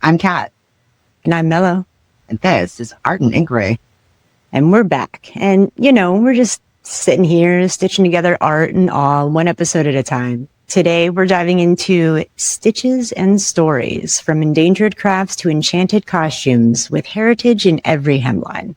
I'm Kat. And I'm MELO. And this is ArtInqMe. And we're back. And, we're just sitting here stitching together art and all, one episode at a time. Today, we're diving into Stitches and Stories, from Endangered Crafts to Enchanted Costumes, with heritage in every hemline.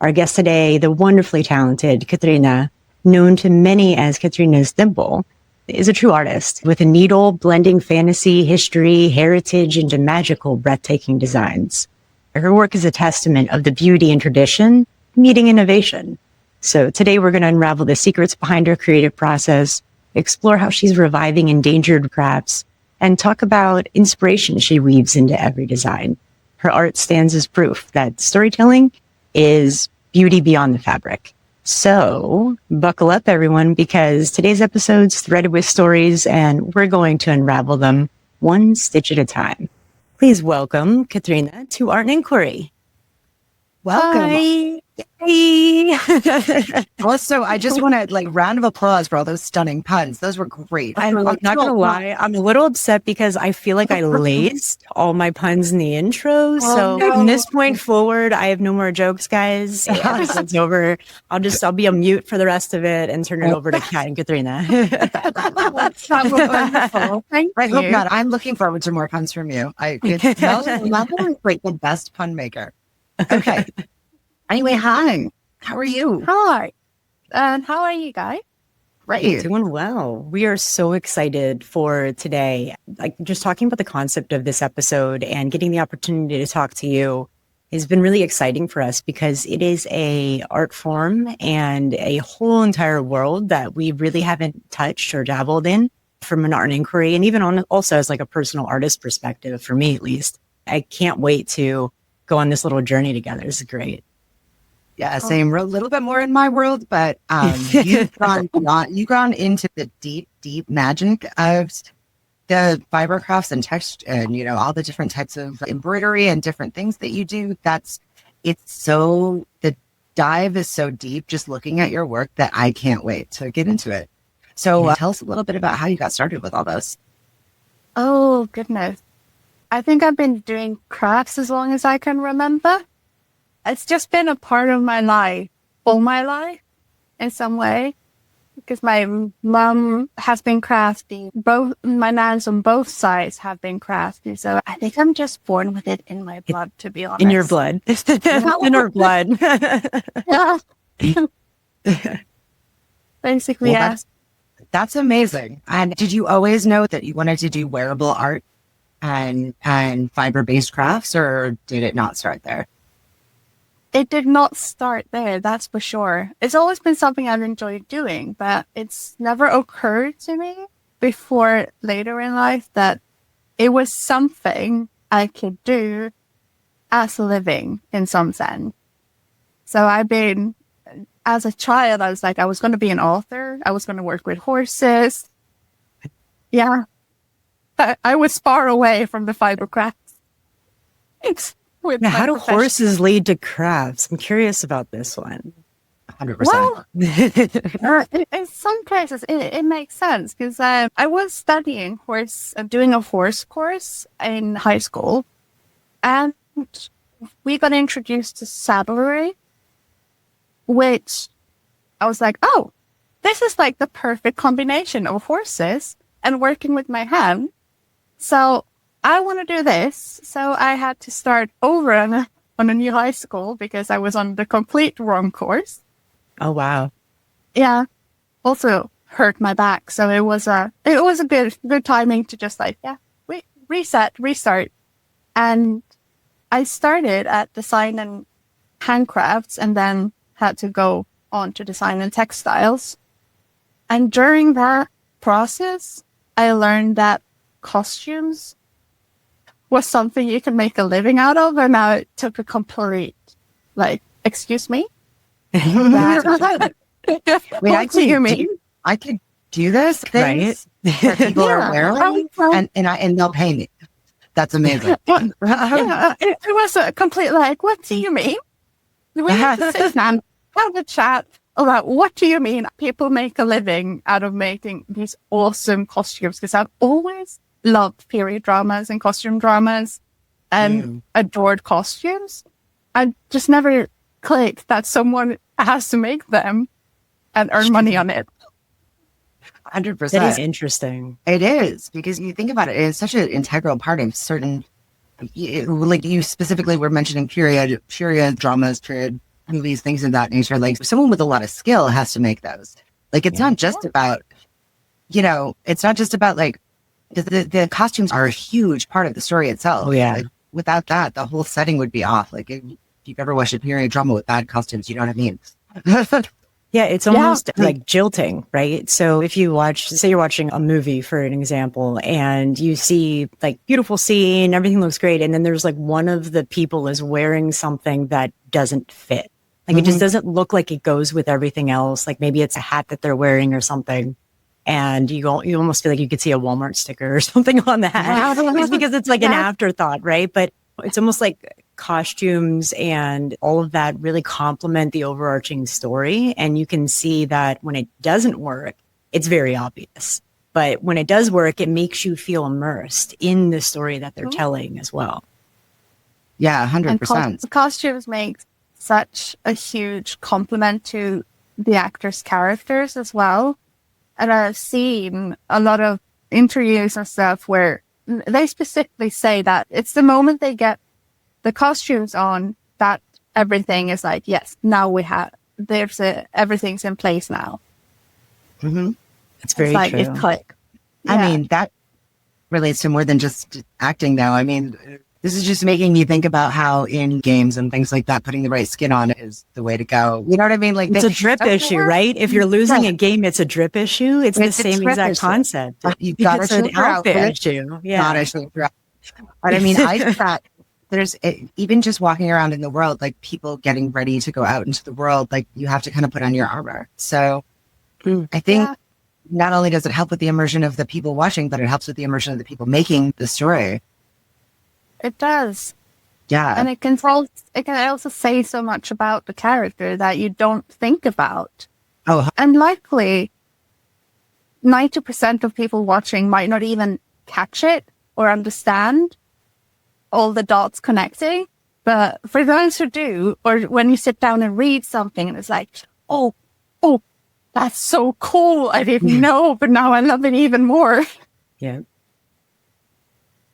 Our guest today, the wonderfully talented Katrine, known to many as Katrine's Thimble, is a true artist with a needle blending fantasy, history, heritage into magical, breathtaking designs. Her work is a testament of the beauty and tradition meeting innovation. So today we're going to unravel the secrets behind her creative process, explore how she's reviving endangered crafts, and talk about inspiration she weaves into every design. Her art stands as proof that storytelling is beauty beyond the fabric. So buckle up, everyone, because today's episode's threaded with stories, and we're going to unravel them one stitch at a time. Please welcome Katrine to Art and Inquiry. Welcome. Hi. Hey. Also, I just want to round of applause for all those stunning puns. Those were great. I'm not going to lie. I'm a little upset because I feel like I laced all my puns in the intro. So from this point forward, I have no more jokes, guys. The episode's over. I'll be on mute for the rest of it and turn it over to Kat and Katrine. That's wonderful. Thank you. I hope not. I'm looking forward to more puns from you. It's great, the best pun maker. Okay. Anyway, hi. How are you? Hi. And how are you guys? Great. Doing well. We are so excited for today. Just talking about the concept of this episode and getting the opportunity to talk to you has been really exciting for us because it is a art form and a whole entire world that we really haven't touched or dabbled in from an art inquiry, and even also as a personal artist perspective, for me at least. I can't wait to go on this little journey together. This is great. Yeah, same. A little bit more in my world, but you've gone into the deep magic of the fiber crafts and text, and all the different types of embroidery and different things that you do. The dive is so deep just looking at your work that I can't wait to get into it. So tell us a little bit about how you got started with all this. Oh, goodness. I think I've been doing crafts as long as I can remember. It's just been a part of my life, all my life, in some way. Because my mom has been crafty. Both my nans on both sides have been crafty. So I think I'm just born with it in my blood, to be honest. In your blood. In our blood. Yeah. Basically, yeah. That's amazing. And did you always know that you wanted to do wearable art and fiber-based crafts, or did it not start there? It did not start there, that's for sure. It's always been something I've enjoyed doing, but it's never occurred to me before later in life that it was something I could do as a living in some sense. So as a child, I was I was going to be an author. I was going to work with horses. Yeah. I was far away from the fiber crafts. Now, how do horses lead to crafts? I'm curious about this one. 100%. Well, in some cases, it makes sense because I was studying doing a horse course in high school, and we got introduced to saddlery, which I was like, oh, this is the perfect combination of horses and working with my hand. So I want to do this. So I had to start over on a new high school because I was on the complete wrong course. Oh, wow. Yeah. Also hurt my back. So it was a good timing to just reset, restart. And I started at design and handcrafts and then had to go on to design and textiles. And during that process, I learned that costumes was something you can make a living out of, and now it took a complete, excuse me? Wait, What do you mean? I could do this, right? That people are wearing, and they'll pay me. That's amazing. It was a complete what do you mean? We had to sit down, have a chat about what do you mean people make a living out of making these awesome costumes, because I've always loved period dramas and costume dramas. and adored costumes. I just never clicked that someone has to make them and earn money on it. 100%. That is interesting. It is, because you think about it, it's such an integral part of certain, like you specifically were mentioning period dramas, period movies, things of that nature. Like someone with a lot of skill has to make those. Like it's not just about, it's not just about like the costumes are a huge part of the story itself. Oh yeah. Like, without that, the whole setting would be off. Like if you've ever watched a period drama with bad costumes, you know what I mean? Yeah, it's almost like jilting, right? So if you say you're watching a movie, for an example, and you see like beautiful scene, everything looks great, and then there's like one of the people is wearing something that doesn't fit. Like it just doesn't look like it goes with everything else. Like maybe it's a hat that they're wearing or something. And you almost feel like you could see a Walmart sticker or something on the hat. It's because it's like an afterthought, right? But it's almost like costumes and all of that really complement the overarching story. And you can see that when it doesn't work, it's very obvious. But when it does work, it makes you feel immersed in the story that they're telling as well. Yeah, 100%. Costumes make such a huge complement to the actors' characters as well. And I've seen a lot of interviews and stuff where they specifically say that it's the moment they get the costumes on that everything is like, yes, now everything's in place now. Mm-hmm. It's very true. It's click. I mean, that relates to more than just acting, though. I mean, this is just making me think about how in games and things like that, putting the right skin on is the way to go. You know what I mean? Like it's a drip issue, right? If you're losing a game, it's a drip issue. It's the same exact concept. You've got it's an outfit issue. Yeah. Not a shoulder out. But I mean, I thought there's even just walking around in the world, like people getting ready to go out into the world, like you have to kind of put on your armor. So I think not only does it help with the immersion of the people watching, but it helps with the immersion of the people making the story. It does. Yeah. And it can also say so much about the character that you don't think about. Oh. And likely 90% of people watching might not even catch it or understand all the dots connecting. But for those who do, or when you sit down and read something and it's like, oh, that's so cool. I didn't know, but now I love it even more. Yeah.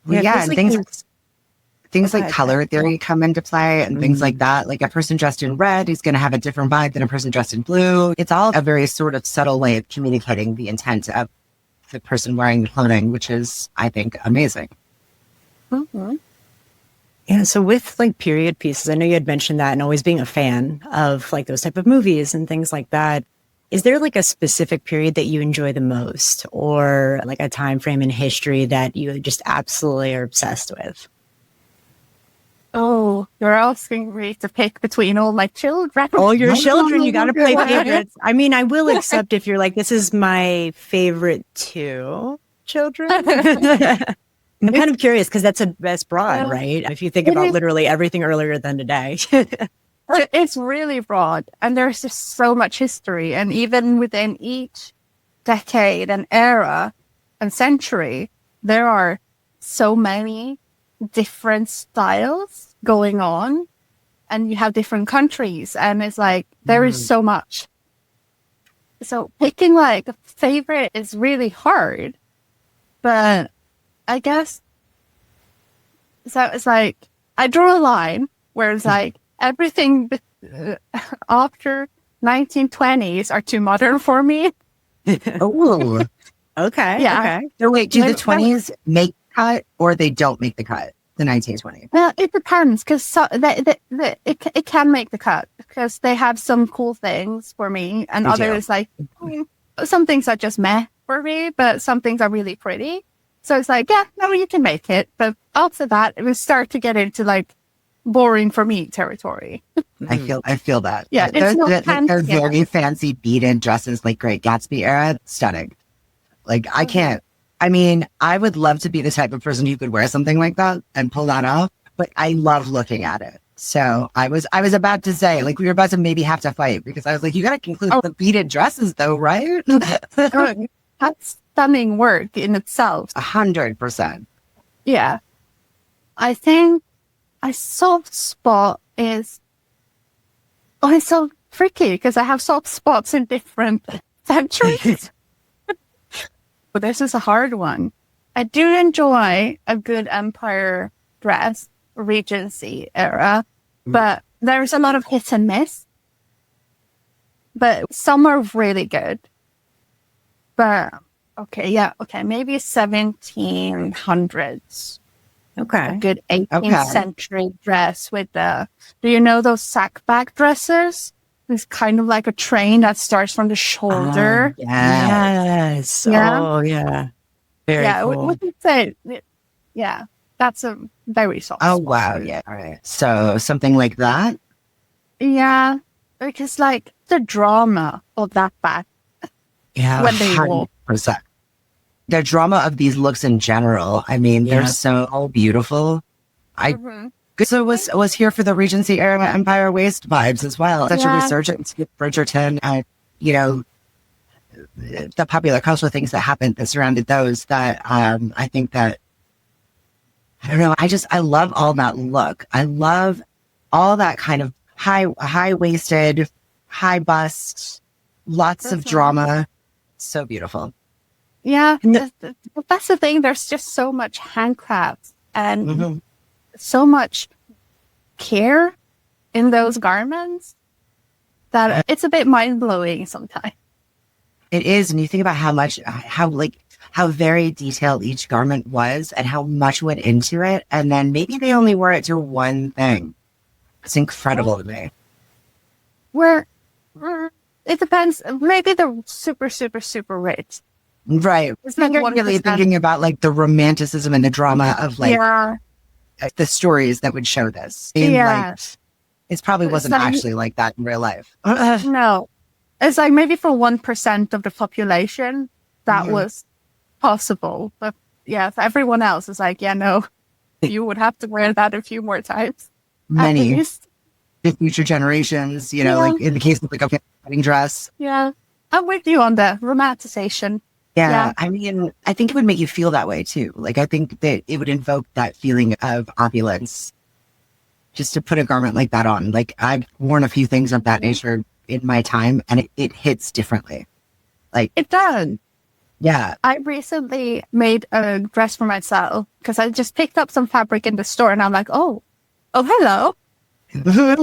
Well, yeah, and things like color theory come into play and things like that. Like a person dressed in red is going to have a different vibe than a person dressed in blue. It's all a very sort of subtle way of communicating the intent of the person wearing the clothing, which is, I think, amazing. Mm-hmm. Yeah. So with like period pieces, I know you had mentioned that and always being a fan of like those type of movies and things like that. Is there like a specific period that you enjoy the most or like a time frame in history that you just absolutely are obsessed with? Oh, you're asking me to pick between all my children. All your children, you got to play favorites. I mean, I will accept if you're like, this is my favorite two children. I'm kind of curious because that's broad, right? If you think about literally everything earlier than today. It's really broad. And there's just so much history. And even within each decade and era and century, there are so many different styles going on, and you have different countries, and it's like there is so much. So picking like a favorite is really hard, but I guess so. It's like I draw a line where it's like everything after 1920s are too modern for me. Oh, okay. Yeah. Okay. So wait, do the 20s make cut or they don't make the cut? The 1920s. Well, it depends because it can make the cut because they have some cool things for me, and others like some things are just meh for me, but some things are really pretty. So it's like, yeah, no, you can make it, but after that, it will start to get into like boring for me territory. I feel that. Yeah, they're very fancy beaded dresses, like Great Gatsby era, stunning. Like I can't. I mean, I would love to be the type of person who could wear something like that and pull that off, but I love looking at it. So I was about to say, like, we were about to maybe have to fight because I was like, you got to conclude the beaded dresses though, right? That's stunning work in itself. 100%. Yeah. I think a soft spot is... Oh, it's so tricky because I have soft spots in different centuries. But this is a hard one. I do enjoy a good empire dress, Regency era, but there's a lot of hit and miss. But some are really good. But, okay, maybe 1700s. Okay. A good 18th century dress with the... Do you know those sackback dresses? It's kind of like a train that starts from the shoulder. Yes. Yeah. Oh, yeah. Very cool. We could say, yeah, that's a very soft Oh, spot. wow. Yeah. All right. So something like that? Yeah, because like the drama of that back Yeah. when they walk. 100%. The drama of these looks in general. I mean, they're so beautiful. So was here for the Regency era Empire waist vibes as well. Such a resurgence with Bridgerton and, you know, the popular cultural things that happened that surrounded those that I think that, I don't know, I love all that look. I love all that kind of high-waisted, high bust, lots of drama. So beautiful. Yeah, that's the thing. There's just so much handcraft and so much care in those garments that it's a bit mind-blowing sometimes. It is, and you think about how very detailed each garment was and how much went into it, and then maybe they only wore it to one thing. It's incredible to me. Where it depends. Maybe they're super, super, super rich. Right. It's like You're really thinking about like the romanticism and the drama of like the stories that would show this. Like, it probably wasn't actually like that in real life. No. It's like maybe for 1% of the population that was possible. But yeah, for everyone else, it's like, yeah, no, you would have to wear that a few more times. Many future generations, you know, like in the case of like a wedding dress. Yeah. I'm with you on the romanticization. Yeah. I mean, I think it would make you feel that way too. Like, I think that it would invoke that feeling of opulence just to put a garment like that on. Like, I've worn a few things of that nature in my time, and it hits differently. Like, it does. Yeah. I recently made a dress for myself because I just picked up some fabric in the store, and I'm like, oh, hello. You're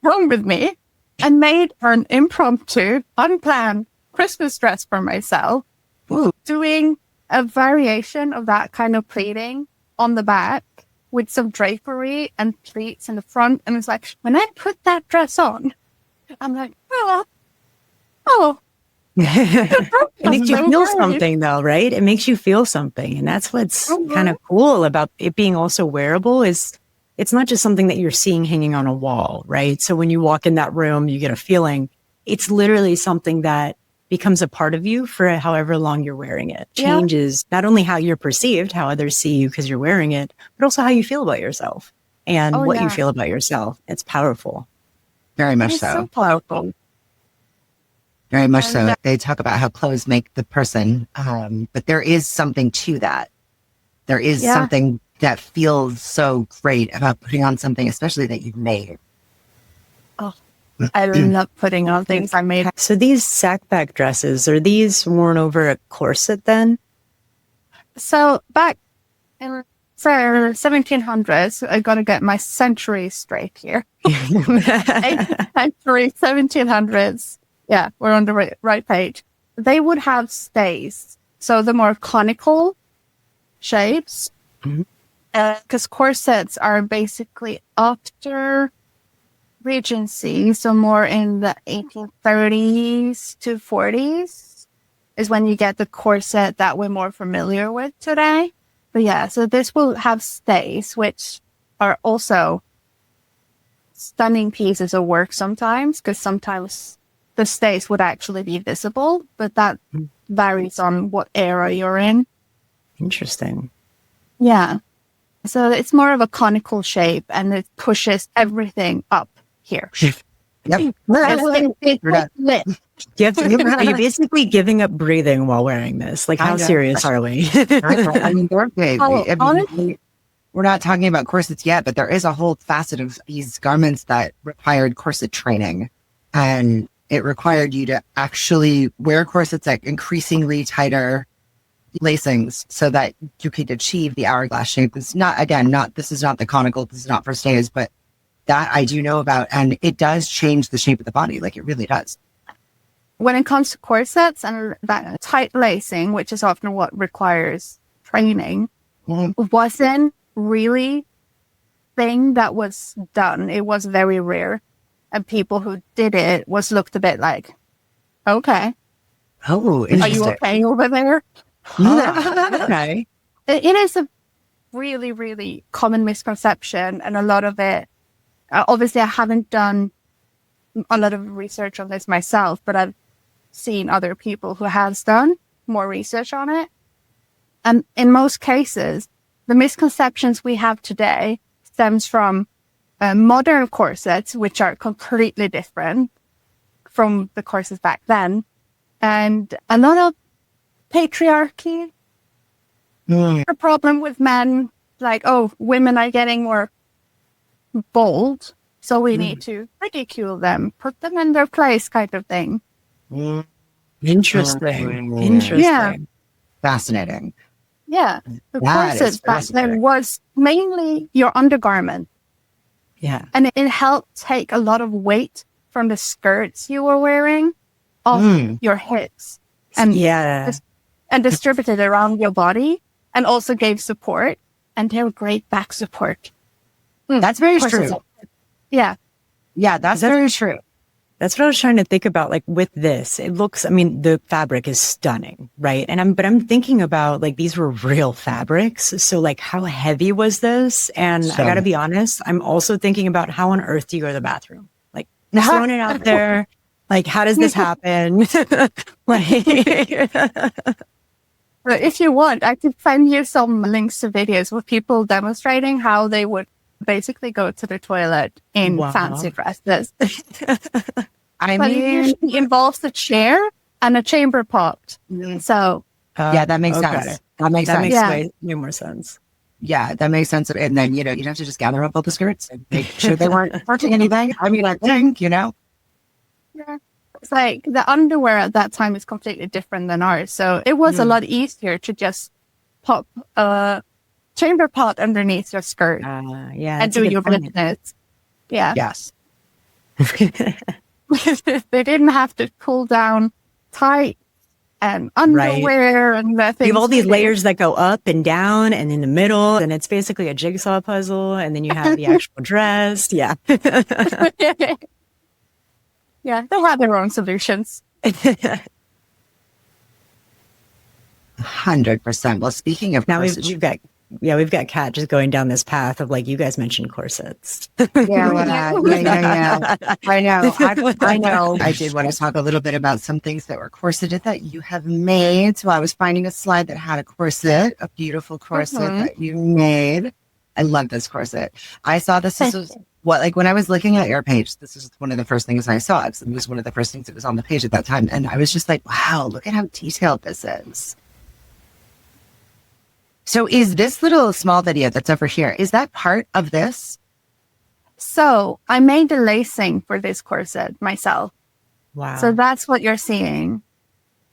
wrong with me. And made an impromptu, unplanned Christmas dress for myself. Ooh. Doing a variation of that kind of pleating on the back with some drapery and pleats in the front. And it's like, when I put that dress on, I'm like, oh. It makes you feel something though, right? It makes you feel something. And that's what's kind of cool about it being also wearable is it's not just something that you're seeing hanging on a wall, right? So when you walk in that room, you get a feeling. It's literally something that becomes a part of you for however long you're wearing it. Changes not only how you're perceived, how others see you because you're wearing it, but also how you feel about yourself and what you feel about yourself. It's powerful. Very much It's so. so powerful. Very much so. They talk about how clothes make the person, but there is something to that. There is something that feels so great about putting on something, especially that you've made. Oh, I love putting on things I made. So these sackback dresses, are these worn over a corset then? So back in 1700s, I got to get my century straight here. 18th century, 1700s. Yeah, we're on the right page. They would have stays. So the more conical shapes. Because corsets are basically after Regency, so more in the 1830s to 40s is when you get the corset that we're more familiar with today. But yeah, so this will have stays, which are also stunning pieces of work sometimes, because sometimes the stays would actually be visible, but that varies on what era you're in. Interesting. Yeah. So it's more of a conical shape, and it pushes everything up here. Yep. You're basically giving up breathing while wearing this. Like, how serious are we? I mean, they're big. Oh, I mean, honestly, we're not talking about corsets yet, but there is a whole facet of these garments that required corset training. And it required you to actually wear corsets at increasingly tighter lacings so that you could achieve the hourglass shape. It's not, again, this is not the conical, this is not for stays, but that I do know about. And it does change the shape of the body. Like, it really does. When it comes to corsets and that tight lacing, which is often what requires training, wasn't really thing that was done. It was very rare. And people who did it looked a bit like, okay. Oh, are you okay over there? Okay. It is a really, really common misconception. And a lot of it, obviously I haven't done a lot of research on this myself, but I've seen other people who have done more research on it. And in most cases, the misconceptions we have today stems from modern corsets, which are completely different from the corsets back then. And a lot of patriarchy, a problem with men, like, oh, women are getting more bold, so we need to ridicule them, put them in their place, kind of thing. Interesting. Yeah. Fascinating. Yeah. The That corset is back then fascinating. was mainly your undergarment. Yeah. And it helped take a lot of weight from the skirts you were wearing off your hips and and distributed around your body, and also gave support, and they were great back support. That's very true. Yeah. Yeah, that's very true. That's what I was trying to think about. Like, with this, it looks, I mean, the fabric is stunning, right? And I'm thinking about, like, these were real fabrics. So, like, how heavy was this? And I gotta be honest, I'm also thinking about, how on earth do you go to the bathroom? Like, throwing it out there. Like, how does this happen? But if you want, I could send you some links to videos with people demonstrating how they would basically go to the toilet in fancy dresses. But it usually involves a chair and a chamber pot. So yeah, that makes sense. That makes sense. way more sense. Yeah, that makes sense. And then, you'd have to just gather up all the skirts and make sure they weren't hurting anything. I mean, I think, Yeah. It's like the underwear at that time is completely different than ours. So it was a lot easier to just pop a chamber pot underneath your skirt and do your business. Yeah. Yes. They didn't have to pull down tight and underwear and the things. You have all these layers that go up and down and in the middle, and it's basically a jigsaw puzzle, and then you have the actual dress. Yeah. Yeah, they'll have their own solutions. 100%. Well, speaking of Now corsets, we've got Kat just going down this path of, like, you guys mentioned corsets. yeah. I know. I know. I did want to talk a little bit about some things that were corseted that you have made. So I was finding a slide that had a corset, a beautiful corset that you made. I love this corset. I saw this. This was when I was looking at your page, this is one of the first things I saw. It was one of the first things that was on the page at that time. And I was just like, wow, look at how detailed this is. So is this little small video that's over here, is that part of this? So I made the lacing for this corset myself. Wow. So that's what you're seeing.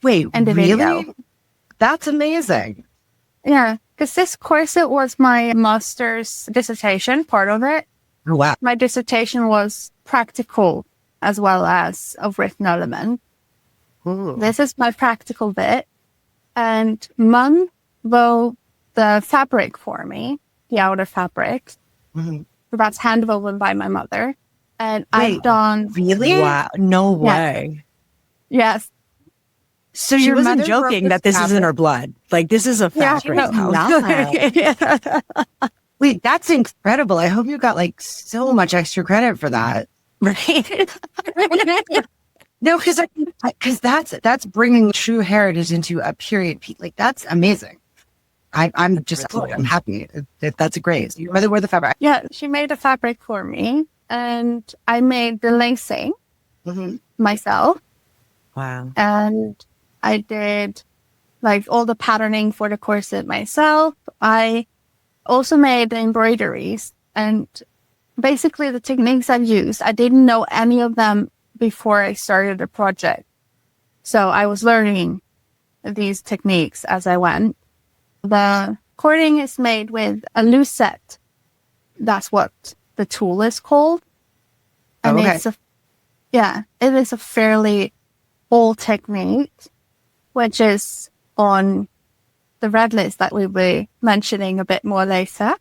Wait, in the really? video. That's amazing. Yeah, because this corset was my master's dissertation, part of it. Oh, wow. My dissertation was practical as well as a written element. Ooh. This is my practical bit. And Mum wove the fabric for me, the outer fabric. Mm-hmm. That's hand woven by my mother. And I've done... Really? Wow. No way. Yes. So She your wasn't mother joking that this is in her blood. Like, this is a fact right now. Wait, that's incredible. I hope you got so much extra credit for that. Right? No, because that's bringing true heritage into a period piece. Like, that's amazing. I'm happy. That's great. So your mother wore the fabric. Yeah, she made the fabric for me, and I made the lacing myself. Wow. And I did all the patterning for the corset myself. I also made embroideries, and basically the techniques I've used, I didn't know any of them before I started the project. So I was learning these techniques as I went. The cording is made with a lucette. That's what the tool is called. And Okay. it is a fairly old technique, which is on the red list that we'll be mentioning a bit more later.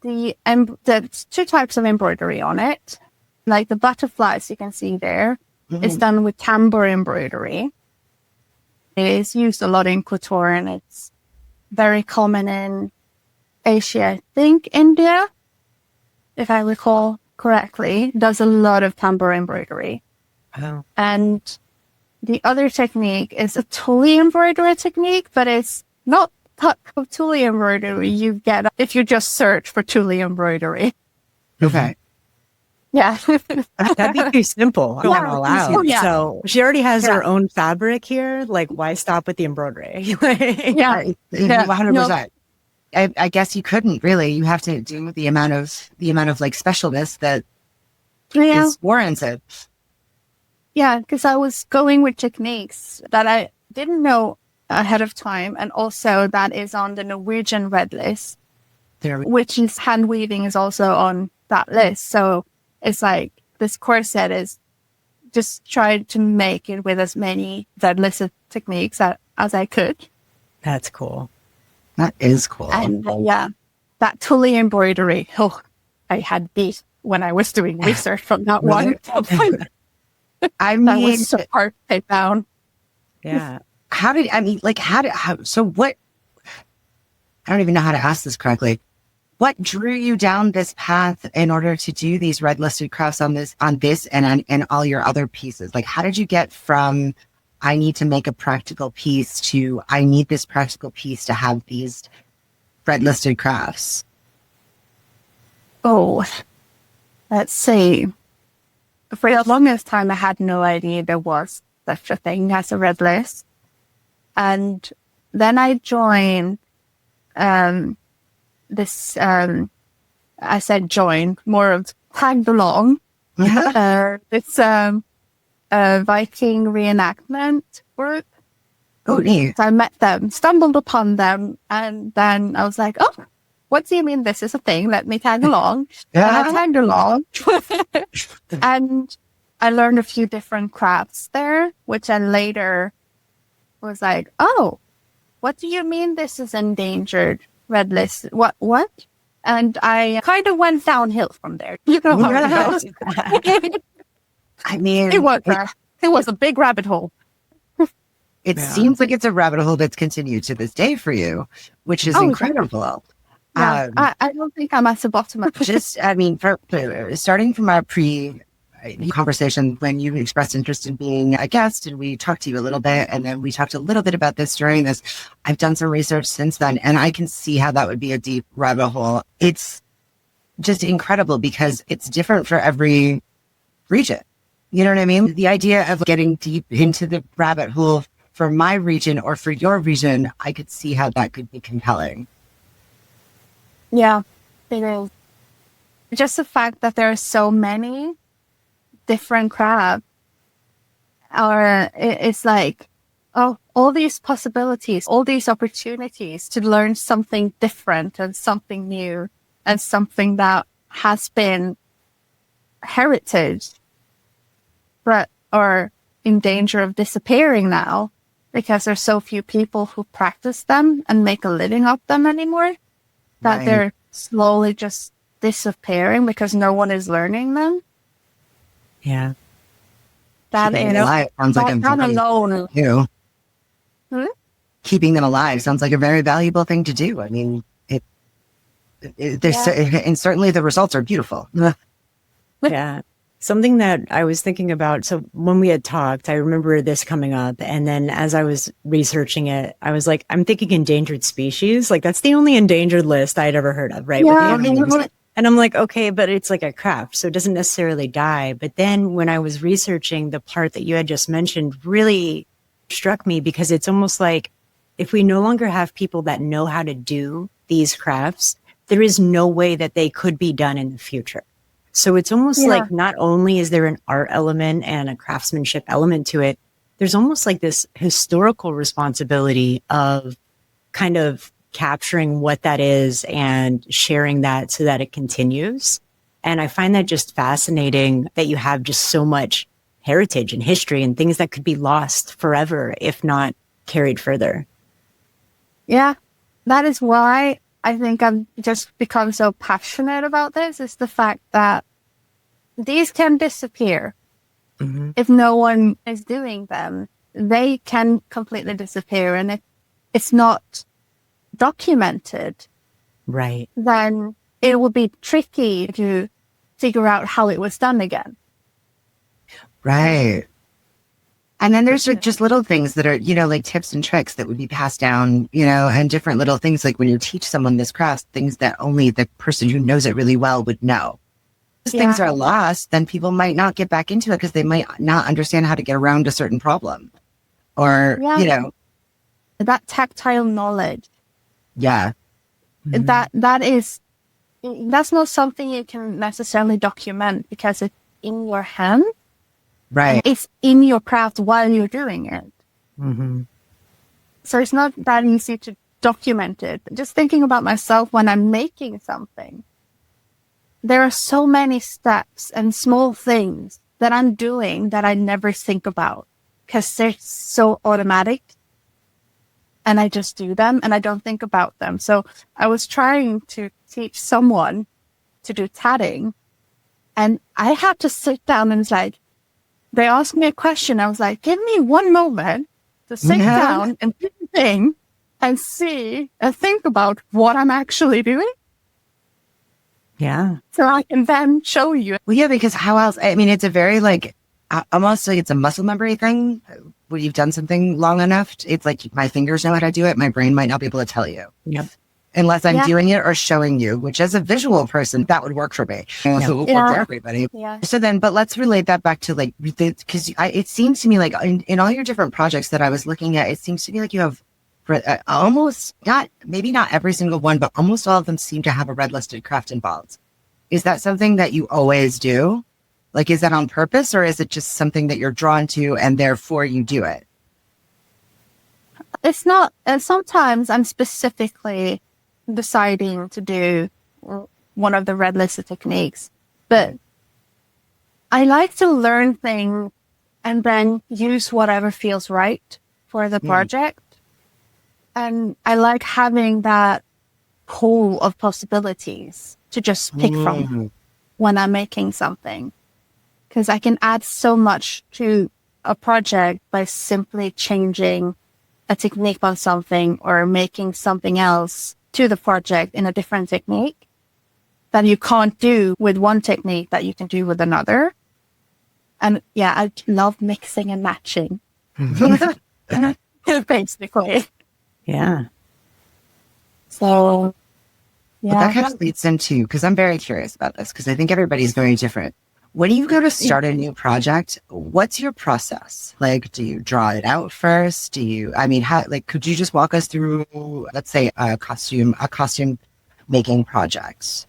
There's two types of embroidery on it. Like the butterflies you can see there, it's done with tambour embroidery. It is used a lot in couture, and it's very common in Asia. I think India, if I recall correctly, does a lot of tambour embroidery. Oh. And the other technique is a tulle embroidery technique, but it's not type of tulle embroidery you get if you just search for tulle embroidery. Okay. Yeah. That'd be too simple. I'm not allowed. Yeah. So she already has her own fabric here. Like, why stop with the embroidery? Yeah. 100%. I guess you couldn't really. You have to do the amount of like specialness that is warranted. Yeah, because I was going with techniques that I didn't know ahead of time, and also that is on the Norwegian red list, which is hand weaving is also on that list. So it's like this corset is just trying to make it with as many red listed techniques as I could. That's cool. That is cool. And that tulle embroidery, I had beat when I was doing research from that one. I mean, that was so hard to take down. Yeah. So what, I don't even know how to ask this correctly. What drew you down this path in order to do these red listed crafts on this and all your other pieces? Like, how did you get from, I need to make a practical piece to, I need this practical piece to have these red listed crafts? Oh, let's see. For the longest time, I had no idea there was such a thing as a red list. And then I joined this, I said join, more of tagged along. It's a Viking reenactment group. Oh, neat. So I met them, stumbled upon them, and then I was like, oh, what do you mean this is a thing? Let me tag along. And I tagged along. And I learned a few different crafts there, which I later was like, oh, what do you mean this is endangered red list? What? And I kind of went downhill from there. You know how it goes. I mean, it was a big rabbit hole. It seems like it's a rabbit hole that's continued to this day for you, which is incredible. Yeah, I don't think I'm at the bottom of it. Starting from our pre-conversation when you expressed interest in being a guest and we talked to you a little bit, and then we talked a little bit about this during this, I've done some research since then, and I can see how that would be a deep rabbit hole. It's just incredible because it's different for every region. You know what I mean? The idea of getting deep into the rabbit hole for my region or for your region, I could see how that could be compelling. Yeah, it is. Just the fact that there are so many different crafts, or it's like, oh, all these possibilities, all these opportunities to learn something different and something new and something that has been heritage, but are in danger of disappearing now because there's so few people who practice them and make a living of them anymore. That they're slowly just disappearing because no one is learning them. Yeah. That keeping them alive sounds like not alone. Keeping them alive sounds like a very valuable thing to do. I mean, and certainly the results are beautiful. Yeah. Something that I was thinking about. So when we had talked, I remember this coming up. And then as I was researching it, I was like, I'm thinking endangered species. Like that's the only endangered list I'd ever heard of, right? Yeah. And I'm like, okay, but it's like a craft, so it doesn't necessarily die. But then when I was researching, the part that you had just mentioned really struck me because it's almost like if we no longer have people that know how to do these crafts, there is no way that they could be done in the future. So it's almost like not only is there an art element and a craftsmanship element to it, there's almost like this historical responsibility of kind of capturing what that is and sharing that so that it continues. And I find that just fascinating that you have just so much heritage and history and things that could be lost forever if not carried further. Yeah, that is why I think I've just become so passionate about this, is the fact that these can disappear. If no one is doing them. They can completely disappear. And if it's not documented, right, then it will be tricky to figure out how it was done again. Right. And then there's just little things that are, like tips and tricks that would be passed down, and different little things like when you teach someone this craft, things that only the person who knows it really well would know. If things are lost, then people might not get back into it because they might not understand how to get around a certain problem or, that tactile knowledge. Yeah. That's not something you can necessarily document because it's in your hand. Right. It's in your craft while you're doing it. So it's not that easy to document it. Just thinking about myself when I'm making something, there are so many steps and small things that I'm doing that I never think about because they're so automatic. And I just do them and I don't think about them. So I was trying to teach someone to do tatting and I had to sit down and they asked me a question. I was like, give me one moment to sit down and do the thing and see and think about what I'm actually doing. Yeah. So I can then show you. Well, yeah, because how else? I mean, it's a very almost like it's a muscle memory thing. When you've done something long enough, it's like my fingers know how to do it. My brain might not be able to tell you. Yep. Unless I'm doing it or showing you, which as a visual person, that would work for me. It would work for everybody. Yeah. So then, but let's relate that back to because it seems to me like in all your different projects that I was looking at, it seems to me like you have almost maybe not every single one, but almost all of them seem to have a red listed craft involved. Is that something that you always do? Like, is that on purpose or is it just something that you're drawn to and therefore you do it? It's not. And sometimes I'm specifically deciding to do one of the red listed techniques, but I like to learn things and then use whatever feels right for the project. And I like having that pool of possibilities to just pick from when I'm making something. Because I can add so much to a project by simply changing a technique on something or making something else to the project in a different technique that you can't do with one technique that you can do with another. And I love mixing and matching. Basically. Yeah. So, But that kind of leads into, because I'm very curious about this, because I think everybody's very different. When you go to start a new project, what's your process? Like, do you draw it out first? Could you just walk us through, let's say, a costume making project?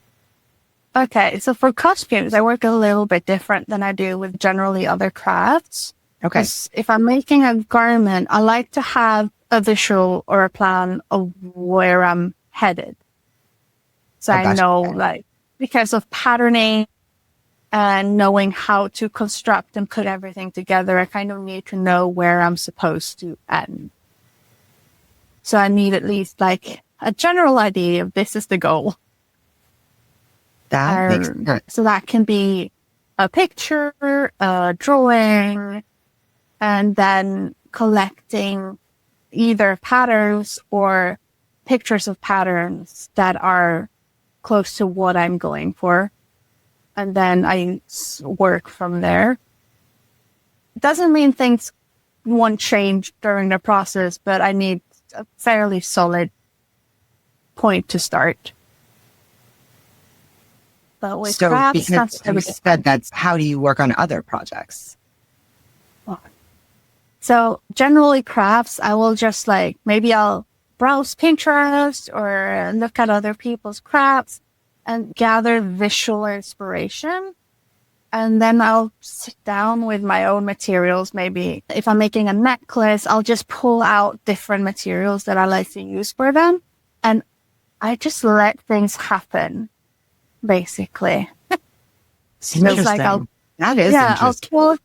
Okay, so for costumes, I work a little bit different than I do with generally other crafts. Okay. If I'm making a garment, I like to have a visual or a plan of where I'm headed. So I know, because of patterning and knowing how to construct and put everything together, I kind of need to know where I'm supposed to end. So I need at least a general idea of this is the goal. That makes sense. So that can be a picture, a drawing, and then collecting either patterns or pictures of patterns that are close to what I'm going for. And then I work from there. Doesn't mean things won't change during the process, but I need a fairly solid point to start. But with crafts, that's how do you work on other projects? So generally crafts, I will just maybe I'll browse Pinterest or look at other people's crafts and gather visual inspiration. And then I'll sit down with my own materials. Maybe if I'm making a necklace, I'll just pull out different materials that I like to use for them. And I just let things happen, basically. It's interesting. Like That is interesting.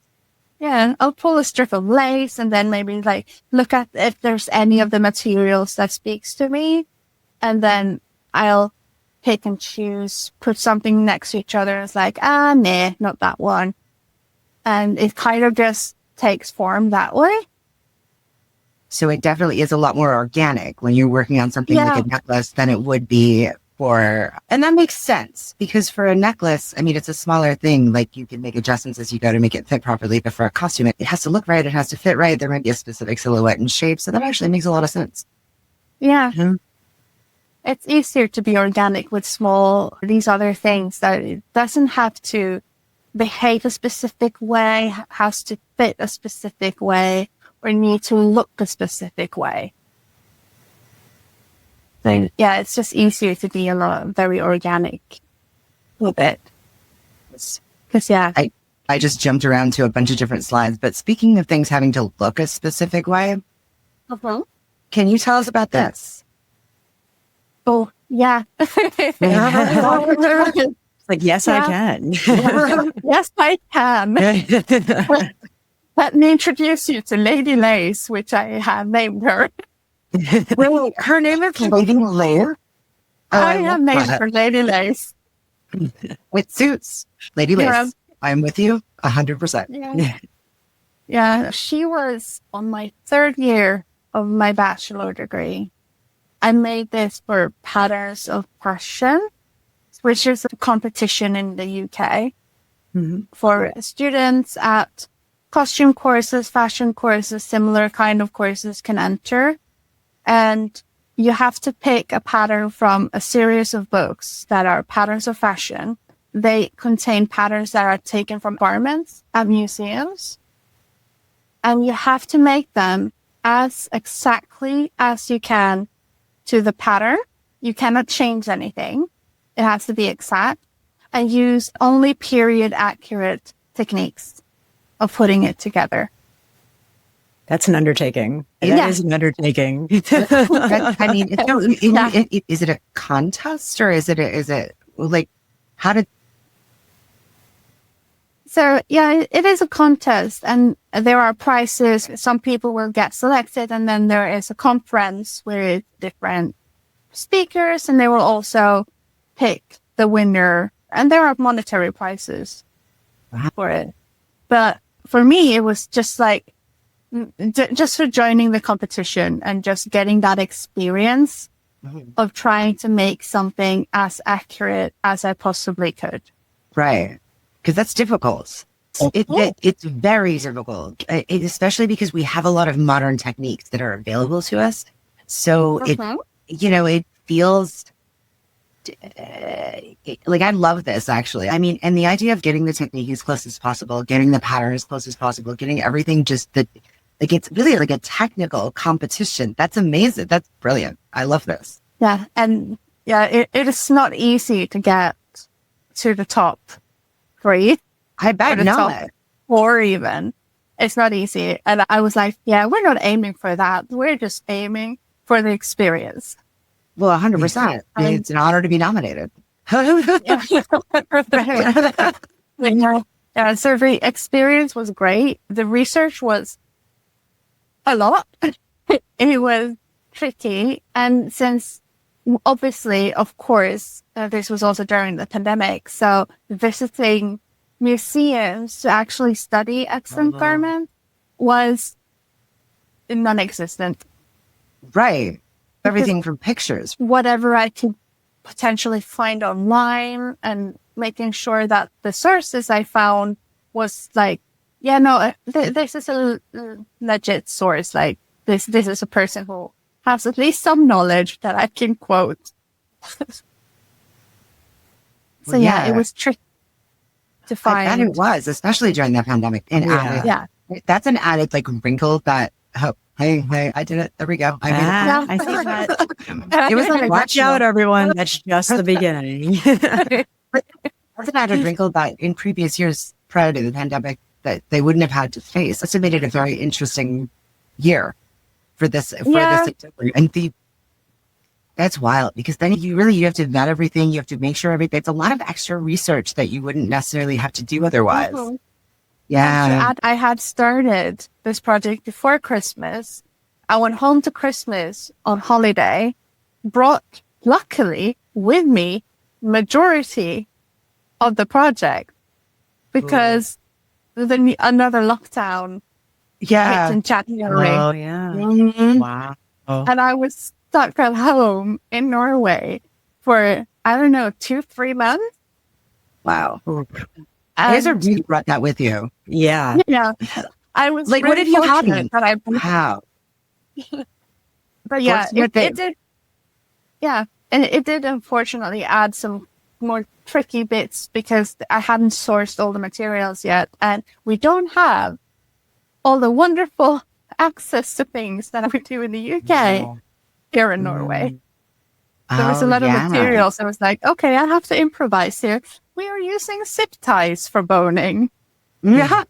I'll pull a strip of lace and then maybe like look at if there's any of the materials that speaks to me. And then I'll pick and choose, put something next to each other. And it's like, nah, not that one. And it kind of just takes form that way. So it definitely is a lot more organic when you're working on something like a necklace than it would be for, and that makes sense because for a necklace, I mean, it's a smaller thing. Like you can make adjustments as you go to make it fit properly. But for a costume, it has to look right. It has to fit right. There might be a specific silhouette and shape. So that actually makes a lot of sense. Yeah. Mm-hmm. It's easier to be organic with these other things that it doesn't have to behave a specific way, has to fit a specific way, or need to look a specific way. So, yeah, it's just easier to be very organic with it. Because, yeah. I just jumped around to a bunch of different slides, but speaking of things having to look a specific way, can you tell us about this? Oh, yeah. It's like, yes, I can. Yes, I can. Let me introduce you to Lady Lace, which I have named her. Well, her name is Lady Lace. I have named her Lady Lace. With suits. Lady Lace. I'm with you 100%. Yeah. Yeah, she was on my third year of my bachelor degree. I made this for Patterns of Passion, which is a competition in the UK for students at costume courses, fashion courses, similar kind of courses can enter. And you have to pick a pattern from a series of books that are patterns of fashion. They contain patterns that are taken from garments at museums. And you have to make them as exactly as you can to the pattern. You cannot change anything. It has to be exact and use only period accurate techniques of putting it together. That's an undertaking. That is an undertaking. I mean, is it a contest or is it like, how did? So, yeah, it is a contest and there are prizes. Some people will get selected and then there is a conference with different speakers and they will also pick the winner and there are monetary prizes for it. But for me, it was just like, just for joining the competition and just getting that experience of trying to make something as accurate as I possibly could. Right. Because that's difficult. It's very difficult, especially because we have a lot of modern techniques that are available to us. So it feels like I love this actually. I mean, and the idea of getting the technique as close as possible, getting the pattern as close as possible, getting everything like it's really like a technical competition. That's amazing. That's brilliant. I love this. Yeah. And yeah, it is not easy to get to the top 3. I bet not. Or even. It's not easy. And I was like, yeah, we're not aiming for that. We're just aiming for the experience. Well, 100%. It's an honor to be nominated. So the experience was great. The research was a lot. It was tricky. And since obviously, of course, this was also during the pandemic. So visiting museums to actually study accent garment was non-existent. Right. Everything from pictures. Whatever I could potentially find online and making sure that the sources I found was like, yeah, no, this is a legit source. Like this is a person who has at least some knowledge that I can quote. So yeah, it was tricky to find. And it was, especially during the pandemic. And that's an added like wrinkle that Hey, I did it. There we go. I made Ah, it. I see that. It was like Watch out, everyone. That's just the beginning. That's an added wrinkle that in previous years prior to the pandemic that they wouldn't have had to face. That's made it a very interesting year for this September. And that's wild because then you have to vet everything. You have to make sure everything. It's a lot of extra research that you wouldn't necessarily have to do otherwise. Mhm. Yeah. I had started this project before Christmas. I went home to Christmas on holiday, brought, luckily, with me majority of the project because then another lockdown hit in January. Oh, yeah. Mhm. Wow. And I was stuck at home in Norway for, I don't know, 2-3 months. Wow. And There's a reason you brought that with you. Yeah. yeah, I was Like, what really have you had? fortunate that I Wow. But yeah, What's your thing? it did. Yeah, and it did unfortunately add some more tricky bits because I hadn't sourced all the materials yet, and we don't have all the wonderful access to things that we do in the UK here in Norway. There was a lot of materials. I was like, okay, I have to improvise here. We are using zip ties for boning. Yeah.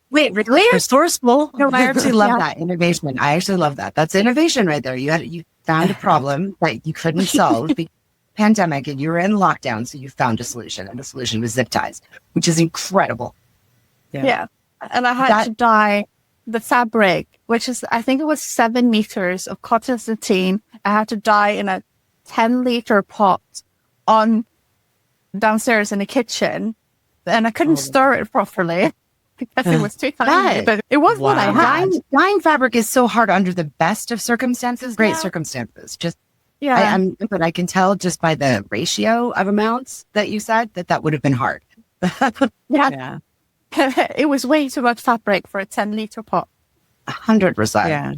Wait, really? Resourceful. No, I actually love Yeah. that innovation. I actually love that. That's innovation right there. You found a problem that you couldn't solve because of the pandemic and you were in lockdown, so you found a solution, and the solution was zip ties, which is incredible. Yeah. And I had to dye the fabric, which is, I think it was 7 meters of cotton sateen. I had to dye in a 10-liter pot on downstairs in the kitchen. And I couldn't stir it properly because it was too tiny, but it was what I had. Dyeing fabric is so hard under the best of circumstances, great circumstances. Just Yeah. but I can tell just by the ratio of amounts that you said that would have been hard. Yeah. It was way too much fabric for a 10-liter pot. 100%. Yeah.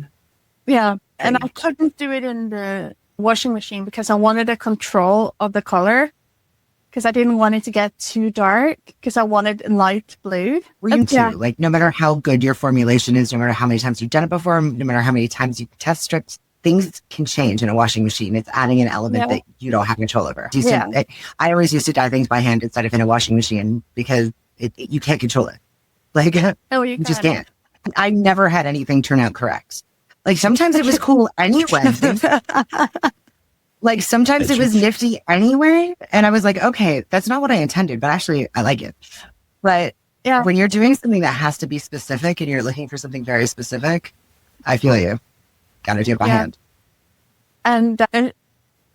Yeah. And I couldn't do it in the washing machine because I wanted a control of the color. Because I didn't want it to get too dark. Because I wanted light blue. Well, you too. Like, no matter how good your formulation is, no matter how many times you've done it before, no matter how many times you test strips, things can change in a washing machine. It's adding an element that you don't have control over. I always used to dye things by hand instead of in a washing machine because you can't control it. Like, you just can't. I never had anything turn out correct. Like, sometimes it was cool anyway. Like, sometimes it was nifty anyway. And I was like, okay, that's not what I intended, but actually I like it. But when you're doing something that has to be specific and you're looking for something very specific, I feel you. Got to do it by hand. And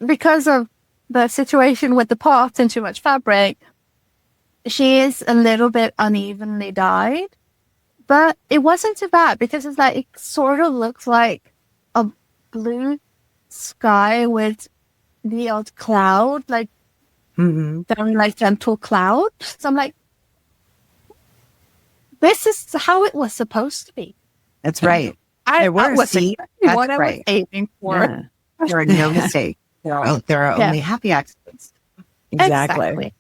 because of the situation with the pot and too much fabric, she is a little bit unevenly dyed. But it wasn't too bad because it's like, it sort of looks like a blue sky with the odd cloud, like very like gentle cloud. So I'm like, this is how it was supposed to be. That's right. I was what I was aiming for. Yeah. There are no mistakes. There are only happy accidents. Exactly.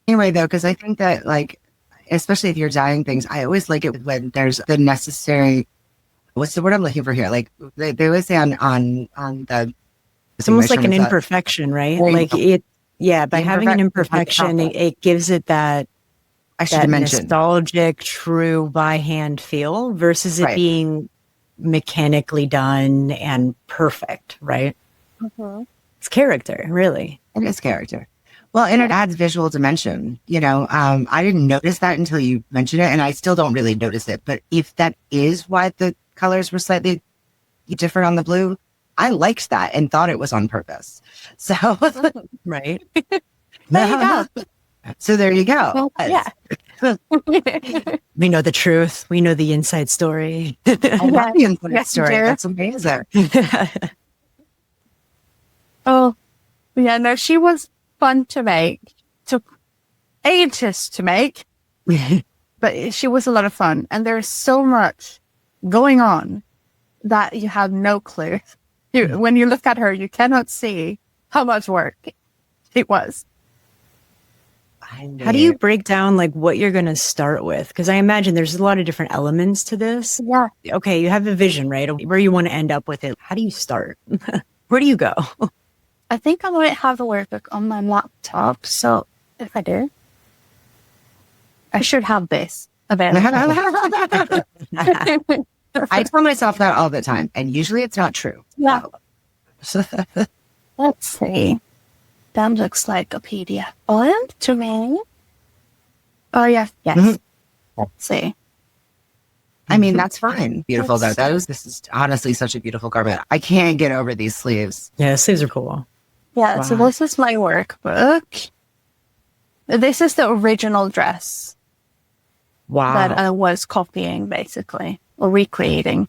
Anyway, though, because I think that, like, especially if you're dyeing things, I always like it when there's the necessary. What's the word I'm looking for here? Like they always say on the. It's almost like an imperfection, right? Like it. Yeah, by having an imperfection, it gives it that nostalgic, true by hand feel versus it being mechanically done and perfect, right? It's character, really. It is character. Well, and it adds visual dimension. You know, I didn't notice that until you mentioned it, and I still don't really notice it. But if that is why the colors were slightly different on the blue, I liked that and thought it was on purpose. So, right. There you go. So there you go. Well, yeah. We know the truth. We know the inside story. I love the inside story. Dear. That's amazing. Oh, yeah. No, she was fun to make. Took ages to make, but she was a lot of fun. And there's so much going on that you have no clue. When you look at her, you cannot see how much work it was. How do you break down like what you're going to start with? Because I imagine there's a lot of different elements to this. Yeah. Okay, you have a vision, right? Of where you want to end up with it. How do you start? Where do you go? I think I might have the workbook on my laptop. So if I do, I should have this available. I tell myself that all the time, and usually it's not true. Yeah. Let's see. That looks like a PDF. And to me. Oh, yes. Yes. Mhm. Let's see. I mean, that's fine. Beautiful though. This is honestly such a beautiful garment. I can't get over these sleeves. Yeah, sleeves are cool. Yeah, so Wow. this is my workbook. This is the original dress Wow. that I was copying, basically, or recreating.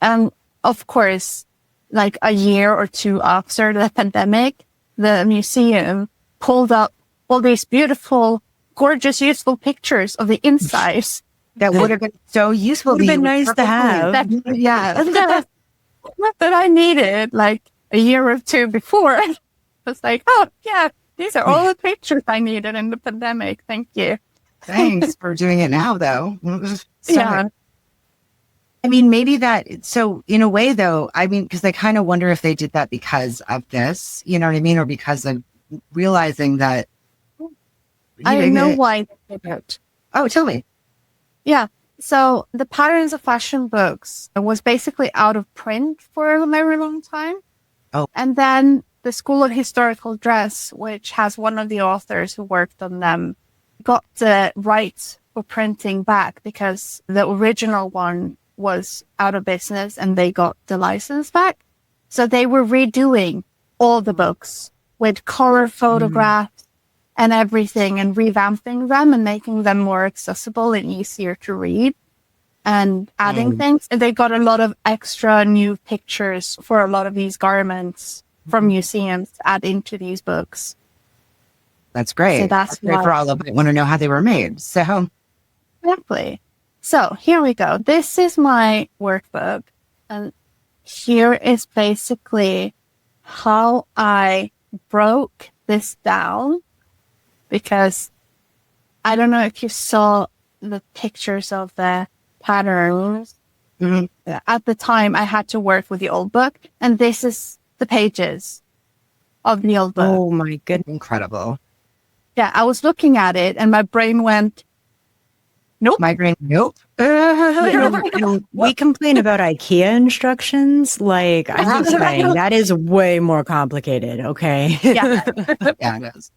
And of course, like a year or two after the pandemic, the museum pulled up all these beautiful, gorgeous, useful pictures of the insides. That would have been so useful. Would have been nice to Perfectly. have. Yeah. that I needed like a year or two before. I was like, oh, yeah, these are all the pictures I needed in the pandemic. Thank you. Thanks for doing it now, though. So, Yeah. I mean, maybe that. So, in a way, though, I mean, because I kind of wonder if they did that because of this, you know what I mean? Or because of realizing that. I know why they did it. Oh, tell me. Yeah. So the Patterns of Fashion books was basically out of print for a very long time. Oh. And then the School of Historical Dress, which has one of the authors who worked on them, got the rights for printing back because the original one was out of business and they got the license back. So they were redoing all the books with color photographs and everything and revamping them and making them more accessible and easier to read and adding things. And they got a lot of extra new pictures for a lot of these garments from museums to add into these books. That's great. So that's great why- for all of it. Want to know how they were made. So, Exactly. So here we go. This is my workbook. And here is basically how I broke this down. Because I don't know if you saw the pictures of the patterns. mhm. At the time, I had to work with the old book. And this is the pages of the old book. Oh my goodness. Incredible. Yeah, I was looking at it and my brain went, nope. Migraine. Nope. We complain about IKEA instructions. Like, I'm just saying, that is way more complicated. Okay. Yeah. Yeah, it is.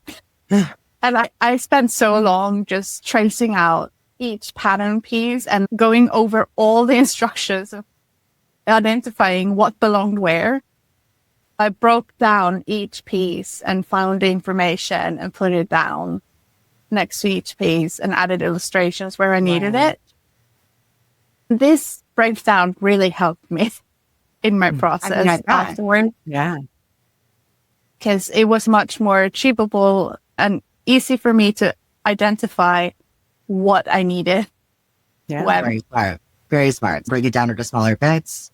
And I spent so long just tracing out each pattern piece and going over all the instructions, identifying what belonged where. I broke down each piece and found the information and put it down next to each piece and added illustrations where I needed it. This breakdown really helped me in my process I bet. afterward Yeah. because it was much more achievable and easy for me to identify what I needed. Yeah. when. Very smart. Very smart. Break it down into smaller bits.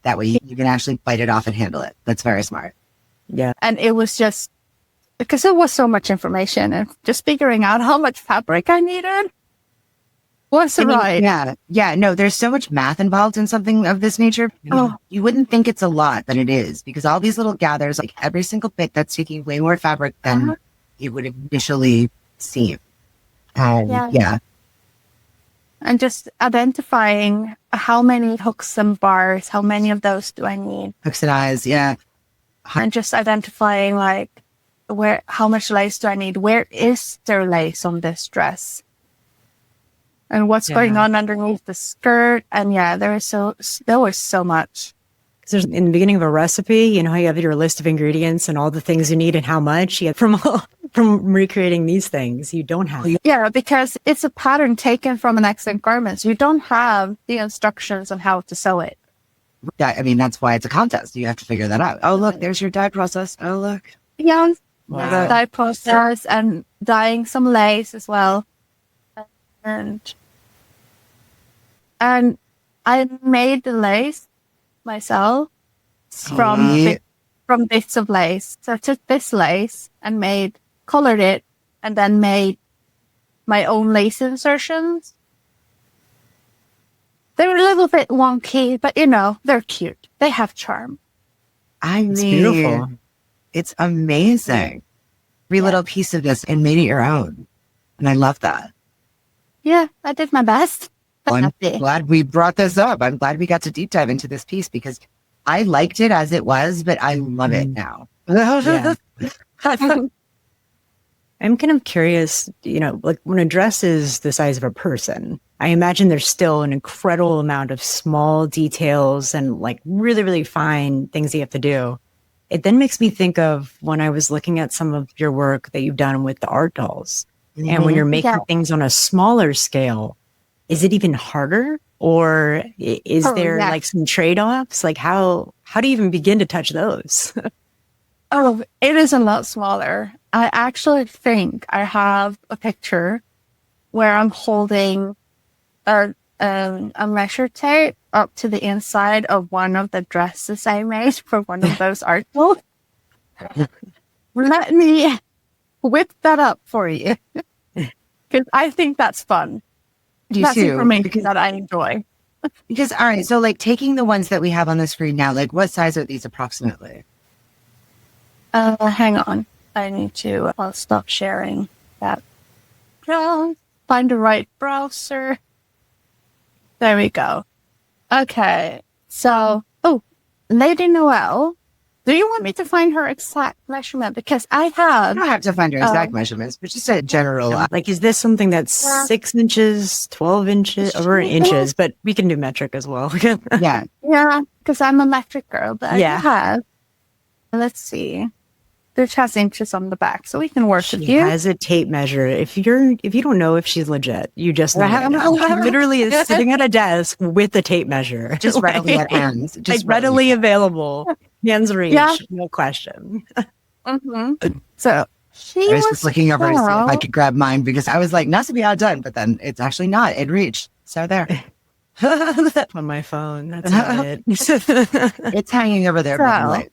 That way you can actually bite it off and handle it. That's very smart. Yeah. And it was just because there was so much information and just figuring out how much fabric I needed was I mean, right. Yeah. Yeah. No, there's so much math involved in something of this nature. Oh. You wouldn't think it's a lot, but it is because all these little gathers, like every single bit that's taking way more fabric than it would initially seem. Yeah. Yeah. And just identifying how many hooks and bars, how many of those do I need? Hooks and eyes. Yeah. And just identifying like how much lace do I need? Where is there lace on this dress? And what's going on underneath the skirt? And yeah, there was so much. Because there's in the beginning of a recipe, you know how you have your list of ingredients and all the things you need and how much. You get from recreating these things, you don't have. Yeah, because it's a pattern taken from an excellent garments. You don't have the instructions on how to sew it. I mean, that's why it's a contest. You have to figure that out. Oh, look, there's your dye process. Oh, look. Yeah, Wow. dye process and dyeing some lace as well. And I made the lace myself Sweet. from bits of lace. So I took this lace and made colored it, and then made my own lace insertions. They're a little bit wonky, but they're cute. They have charm. I It's mean, beautiful. it's amazing. Every little piece of this and made it your own. And I love that. Yeah, I did my best. Well, I'm glad we brought this up. I'm glad we got to deep dive into this piece because I liked it as it was, but I love it now. Yeah. I'm kind of curious, like when a dress is the size of a person, I imagine there's still an incredible amount of small details and like really, really fine things you have to do. It then makes me think of when I was looking at some of your work that you've done with the art dolls. And when you're making things on a smaller scale, is it even harder? Or is there like some trade-offs? Like how do you even begin to touch those? Oh, it is a lot smaller. I actually think I have a picture where I'm holding a measure tape up to the inside of one of the dresses I made for one of those art dolls. Let me whip that up for you. Because I think that's fun. That's information that I enjoy. Because, all right, so like taking the ones that we have on the screen now, like what size are these approximately? Hang on. I need to I'll stop sharing that. Find the right browser. There we go. Okay. So, Lady Noelle, do you want me to find her exact measurement? Because I don't have to find her exact measurements, but just a general. Like, is this something that's 6 inches, 12 inches, or inches? But we can do metric as well. Yeah. Yeah, because I'm a metric girl, but I have. Let's see. Which has inches on the back, so we can work with you. She has a tape measure. If you don't know if she's legit, you just know. She literally is sitting at a desk with a tape measure, just readily at hands, just readily available, hands reach, no question. So I was just looking over to see if I could grab mine because I was like, not to be outdone, but then it's actually not in reach. So there. On my phone. That's not it. It's hanging over there.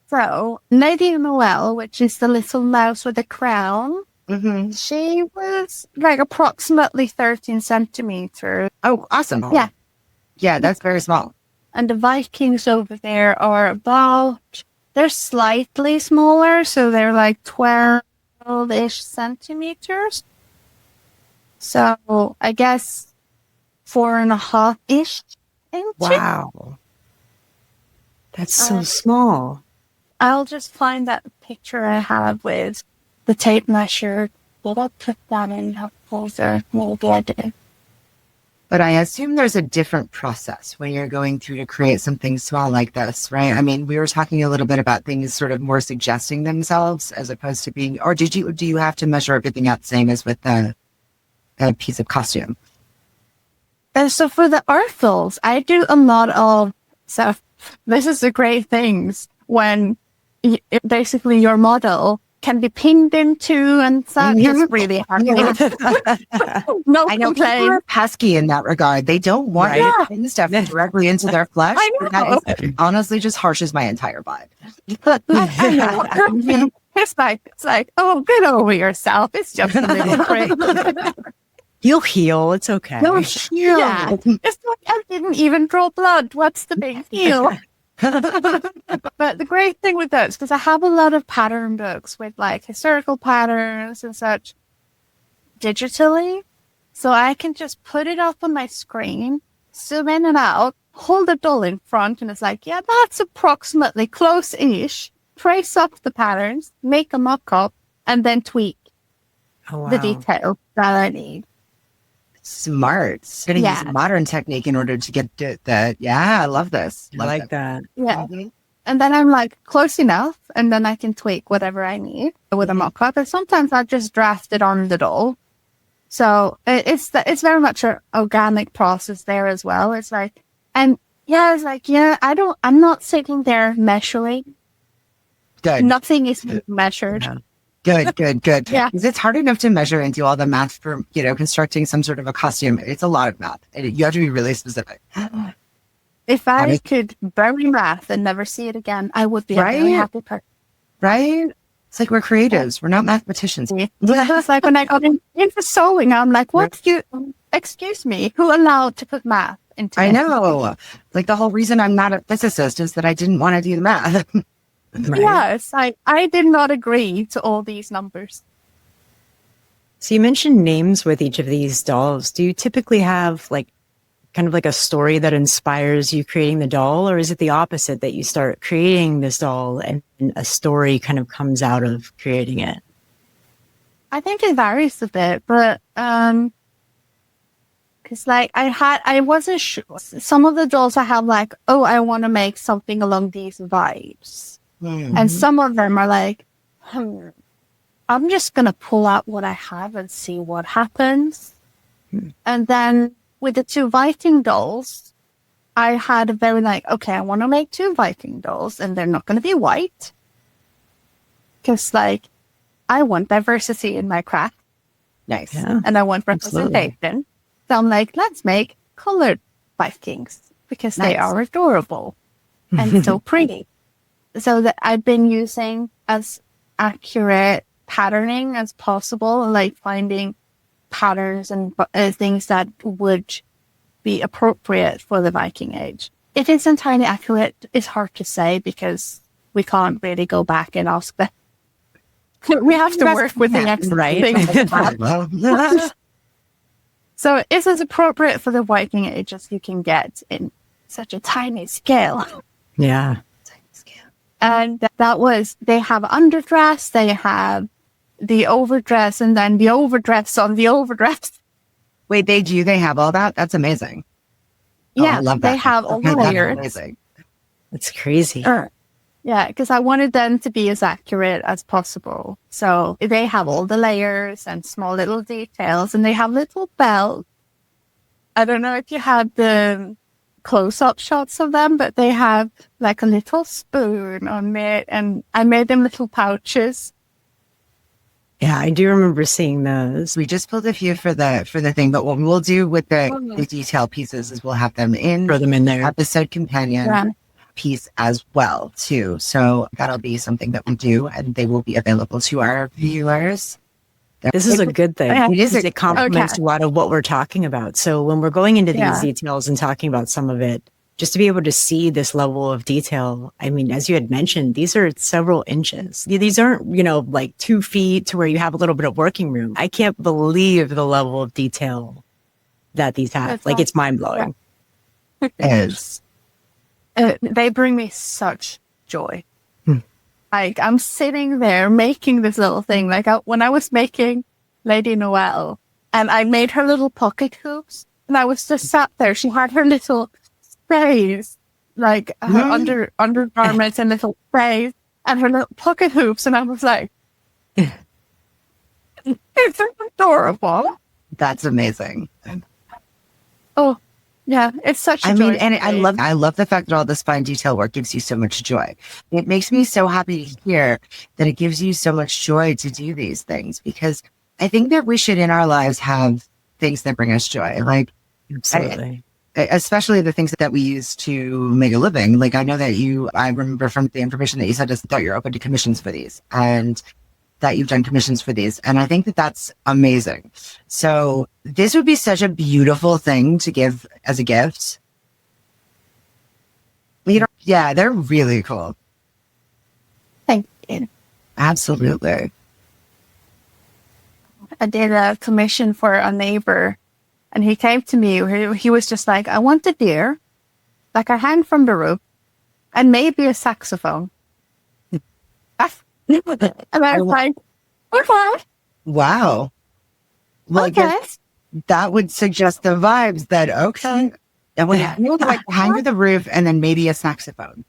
So, Lady Noelle, which is the little mouse with the crown, she was like approximately 13 centimeters. Oh, awesome. Yeah. Yeah, that's very small. And the Vikings over there are they're slightly smaller, so they're like 12-ish centimeters. So, I guess 4.5-ish inches. Wow. That's so small. I'll just find that picture I have with the tape measure. Did I put that in the folder? Maybe I did. But I assume there's a different process when you're going through to create something small like this, right? I mean, we were talking a little bit about things sort of more suggesting themselves as opposed to being, or do you have to measure everything out the same as with a piece of costume? So for the art dolls, I do a lot of stuff. This is the great things when basically your model can be pinned into and such. It's really hard. No I know people are pesky in that regard. They don't want to pin stuff directly into their flesh. I know. That honestly just harshes my entire vibe. I know. It's like, oh, get over yourself. It's just a little prick. You'll heal. It's okay. You'll heal. Yeah. It's like I didn't even draw blood. What's the big deal? But the great thing with those, because I have a lot of pattern books with like historical patterns and such digitally, so I can just put it up on my screen, zoom in and out, hold the doll in front, and it's like, yeah, that's approximately close-ish. Trace up the patterns, make a mock-up, and then tweak the detail that I need. Smart. Gonna use a modern technique in order to get that. Yeah, I love this. I like that. Yeah. And then I'm like, close enough, and then I can tweak whatever I need with a mock-up. And sometimes I just draft it on the doll. So it's very much an organic process there as well. It's like, I'm not sitting there measuring. Good. Nothing is measured. Yeah. Good. Yeah. Because it's hard enough to measure and do all the math for, constructing some sort of a costume. It's a lot of math. And you have to be really specific. If I could bury math and never see it again, I would be a very happy person. Right? It's like we're creatives. We're not mathematicians. It's like when I got into sewing, I'm like, what? Excuse me, who allowed to put math into I it? know. Like the whole reason I'm not a physicist is that I didn't want to do the math. Right. Yes, I did not agree to all these numbers. So you mentioned names with each of these dolls. Do you typically have like kind of like a story that inspires you creating the doll, or is it the opposite that you start creating this doll and a story kind of comes out of creating it? I think it varies a bit, but because like I wasn't sure. Some of the dolls I have like, oh, I want to make something along these vibes, and some of them are like, I'm just gonna pull out what I have and see what happens. And then with the 2 Viking dolls, I had a very like, okay, I want to make 2 Viking dolls, and they're not going to be white. Because, like, I want diversity in my craft. Nice. Yeah. And I want Absolutely. representation. So I'm like, let's make colored Vikings. Because they Nice. are adorable and so pretty. So that I've been using as accurate patterning as possible, like finding patterns and things that would be appropriate for the Viking age. It is entirely accurate. It's hard to say because we can't really go back and ask them. We have to work with the next Right. thing. Well, So it's as appropriate for the Viking age as you can get in such a tiny scale. Yeah. And that was, they have underdress, they have the overdress, and then the overdress on the overdress. wait, they do? They have all that? That's amazing. Oh, Yeah, I love that. they have all the Okay, that's layers. amazing. That's crazy. Yeah, because I wanted them to be as accurate as possible. So they have all the layers and small little details, and they have little belts. I don't know if you had the close-up shots of them, but they have like a little spoon on it, and I made them little pouches. Yeah, I do remember seeing those. We just pulled a few for the thing, but what we'll do with the detail pieces is we'll have them in Throw them in there. episode companion Yeah. piece as well too. So that'll be something that we do, and they will be available to our viewers. This is a good thing. Yeah. It is It complements a lot of what we're talking about. So when we're going into these Yeah. details and talking about some of it, just to be able to see this level of detail, I mean, as you had mentioned, these are several inches. These aren't, like 2 feet to where you have a little bit of working room. I can't believe the level of detail that these have. That's Like, it's mind blowing. Is They bring me such joy. Like, I'm sitting there making this little thing. Like, when I was making Lady Noelle, and I made her little pocket hoops, and I was just sat there. She had her little sprays, like her undergarments and little sprays, and her little pocket hoops, and I was like, it's adorable. that's amazing. Oh, yeah, it's such a I joy. mean, and I love the fact that all this fine detail work gives you so much joy. It makes me so happy to hear that it gives you so much joy to do these things, because I think that we should in our lives have things that bring us joy. Like, Absolutely. especially the things that we use to make a living. Like, I know that I remember from the information that you said that you're open to commissions for these, and that you've done commissions for these. And I think that that's amazing. So this would be such a beautiful thing to give as a gift. Yeah, they're really cool. Thank you. Absolutely. I did a commission for a neighbor, and he came to me. He was just like, I want a deer, like a hang from the roof, and maybe a saxophone. And I was like, okay. Wow. Well, I Okay. guess that would suggest the vibes that, okay, and would like hang with the roof and then maybe a saxophone.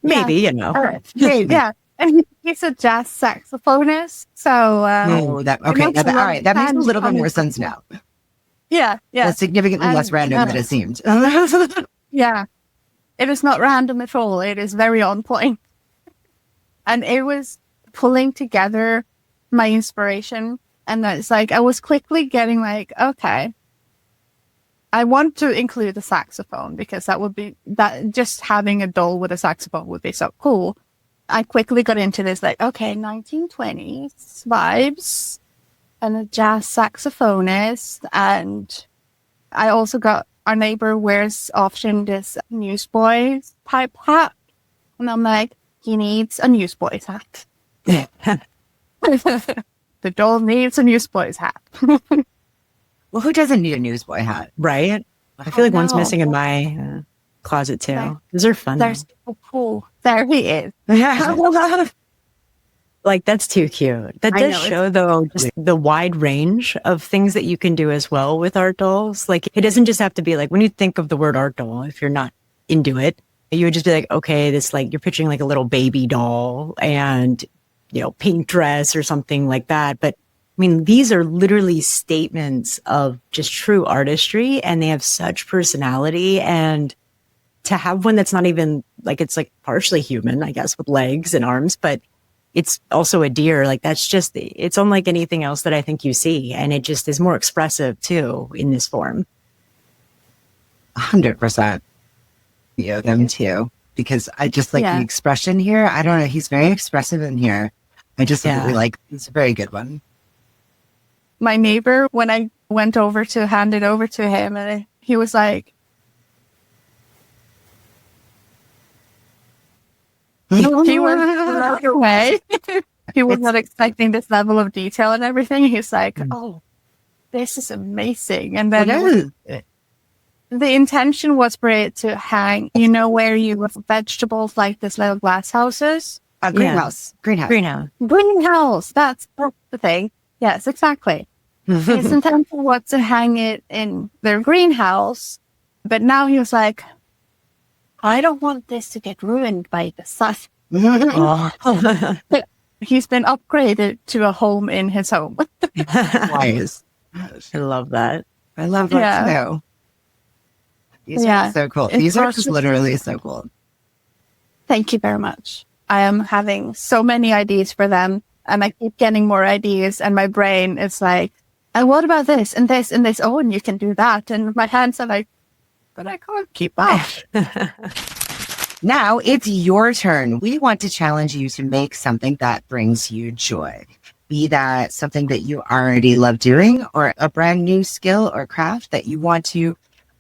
Maybe, Yeah. And he's a jazz saxophonist. So, Oh, that okay. makes Now a all lot right, of that makes a sense little bit on more his- sense now. yeah. That's significantly And, less random than it seemed. Yeah. It is not random at all. It is very on point. And it was pulling together my inspiration. And it's like, I was quickly getting like, okay, I want to include the saxophone because that just having a doll with a saxophone would be so cool. I quickly got into this, like, okay, 1920s vibes and a jazz saxophonist. And I also got, our neighbor wears often this newsboy pipe hat. And I'm like, he needs a newsboy's hat. The doll needs a newsboy's hat. Well, who doesn't need a newsboy hat? Right? I feel like one's missing in my closet too. Those are fun. There's so cool. There he is. Like, that's too cute. That does show, though, just the wide range of things that you can do as well with art dolls. Like, it doesn't just have to be like, when you think of the word art doll, if you're not into it, you would just be like, okay, this, like, you're picturing like a little baby doll and, you know, pink dress or something like that. But I mean, these are literally statements of just true artistry, and they have such personality. And to have one that's not even like, it's like partially human, I guess, with legs and arms, but it's also a deer. Like, that's just, it's unlike anything else that I think you see. And it just is more expressive too in this form. 100%. Yeah, them too. Because I just like the expression here. I don't know. He's very expressive in here. I just really like, it's a very good one. My neighbor, when I went over to hand it over to him, and he was like, he was blown away. He was not expecting this level of detail and everything. He's like, oh, this is amazing. And then the intention was for it to hang, you know, where you have vegetables like this little glass houses. Greenhouse. Greenhouse. That's the thing. Yes, exactly. His intention was to hang it in their greenhouse. But now he was like, I don't want this to get ruined by the sun. He's been upgraded to a home in his home. Wise. I love that. I love that too. These are so cool. These are just literally so cool. Thank you very much. I am having so many ideas for them, and I keep getting more ideas, and my brain is like, and what about this and this and this? Oh, and you can do that. And my hands are like, but I can't keep up. Now it's your turn. We want to challenge you to make something that brings you joy. Be that something that you already love doing, or a brand new skill or craft that you want to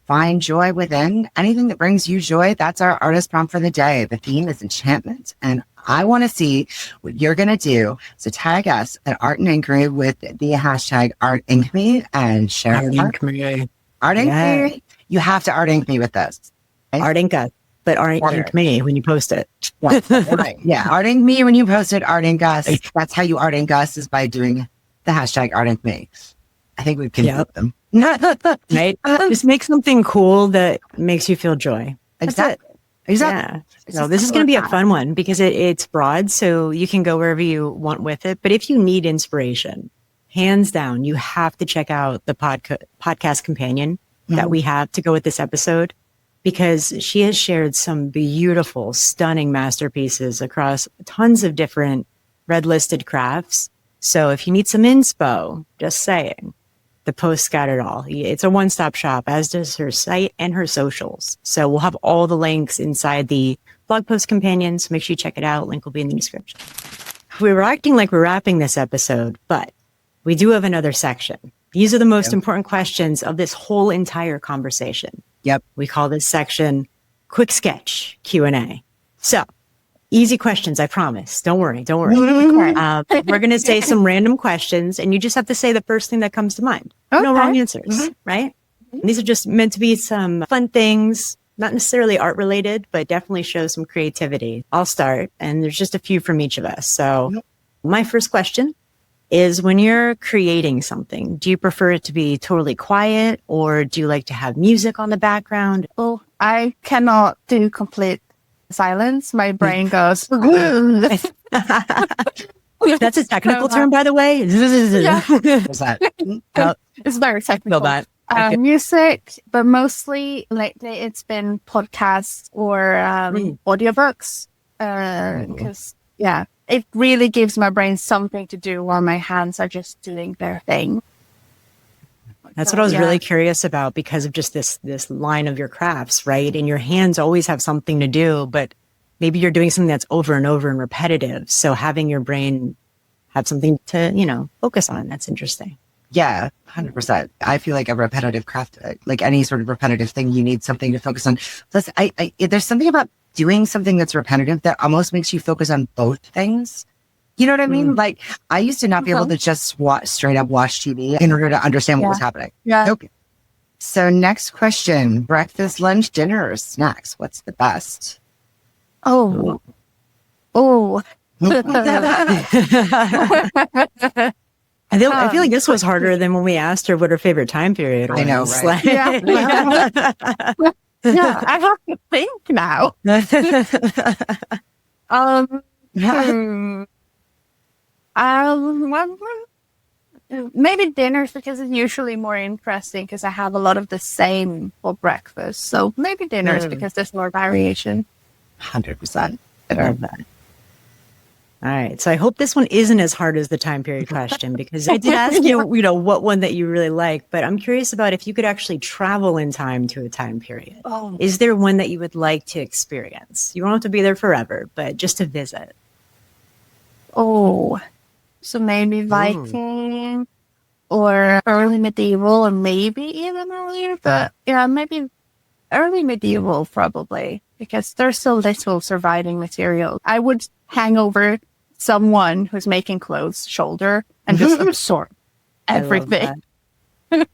find joy within. Anything that brings you joy, that's our artist prompt for the day. The theme is enchantment, and I want to see what you're going to do. So tag us at ArtInqMe with the hashtag ArtInqMe and share ArtInqMe. ArtInqMe. You have to ArtInqMe with us. Okay? ArtInqa, but ArtInqMe when you post it. Yeah, right. Yeah, ArtInqMe when you post it. ArtInqUs. That's how you ArtInqUs, is by doing the hashtag ArtInqMe. I think we can put them. Right? Just make something cool that makes you feel joy. Exactly. Yeah. So this is going to be a fun one because it's broad, so you can go wherever you want with it. But if you need inspiration, hands down, you have to check out the podcast companion that we have to go with this episode, because she has shared some beautiful, stunning masterpieces across tons of different red listed crafts. So if you need some inspo, just saying, the post got it all. It's a one-stop shop, as does her site and her socials. So we'll have all the links inside the blog post companion. So make sure you check it out. Link will be in the description. We were acting like we're wrapping this episode, but we do have another section. These are the most important questions of this whole entire conversation. Yep. We call this section Quick Sketch Q&A. So easy questions, I promise. Don't worry. We're going to say some random questions, and you just have to say the first thing that comes to mind. Okay. No wrong answers, right? And these are just meant to be some fun things, not necessarily art related, but definitely show some creativity. I'll start, and there's just a few from each of us. So my first question is, when you're creating something, do you prefer it to be totally quiet, or do you like to have music on the background? Well, I cannot do complete silence. My brain goes. That's a technical term, by the way. Yeah. What's that? It's very technical. Music, but mostly lately it's been podcasts or audiobooks. Because it really gives my brain something to do while my hands are just doing their thing. That's what I was really curious about, because of just this line of your crafts, right? And your hands always have something to do, but maybe you're doing something that's over and over and repetitive. So having your brain have something to, focus on. That's interesting. Yeah, 100%. I feel like a repetitive craft, like any sort of repetitive thing, you need something to focus on. Plus, there's something about doing something that's repetitive that almost makes you focus on both things. You know what I mean? Like, I used to not be able to just straight up watch TV in order to understand what was happening. Yeah. Okay. So next question, breakfast, lunch, dinner, or snacks? What's the best? Oh. I feel like this was harder than when we asked her what her favorite time period was. I know, right? Yeah, I have to think now. Maybe dinners, because it's usually more interesting because I have a lot of the same for breakfast. So maybe dinners because there's more variation. 100%. I love that. All right. So I hope this one isn't as hard as the time period question, because I did ask you, what one that you really like, but I'm curious about if you could actually travel in time to a time period. Oh. Is there one that you would like to experience? You don't have to be there forever, but just to visit. Oh, so maybe Viking or early medieval, or maybe even earlier, but maybe early medieval probably, because there's so little surviving material. I would hang over someone who's making clothes shoulder and just absorb everything.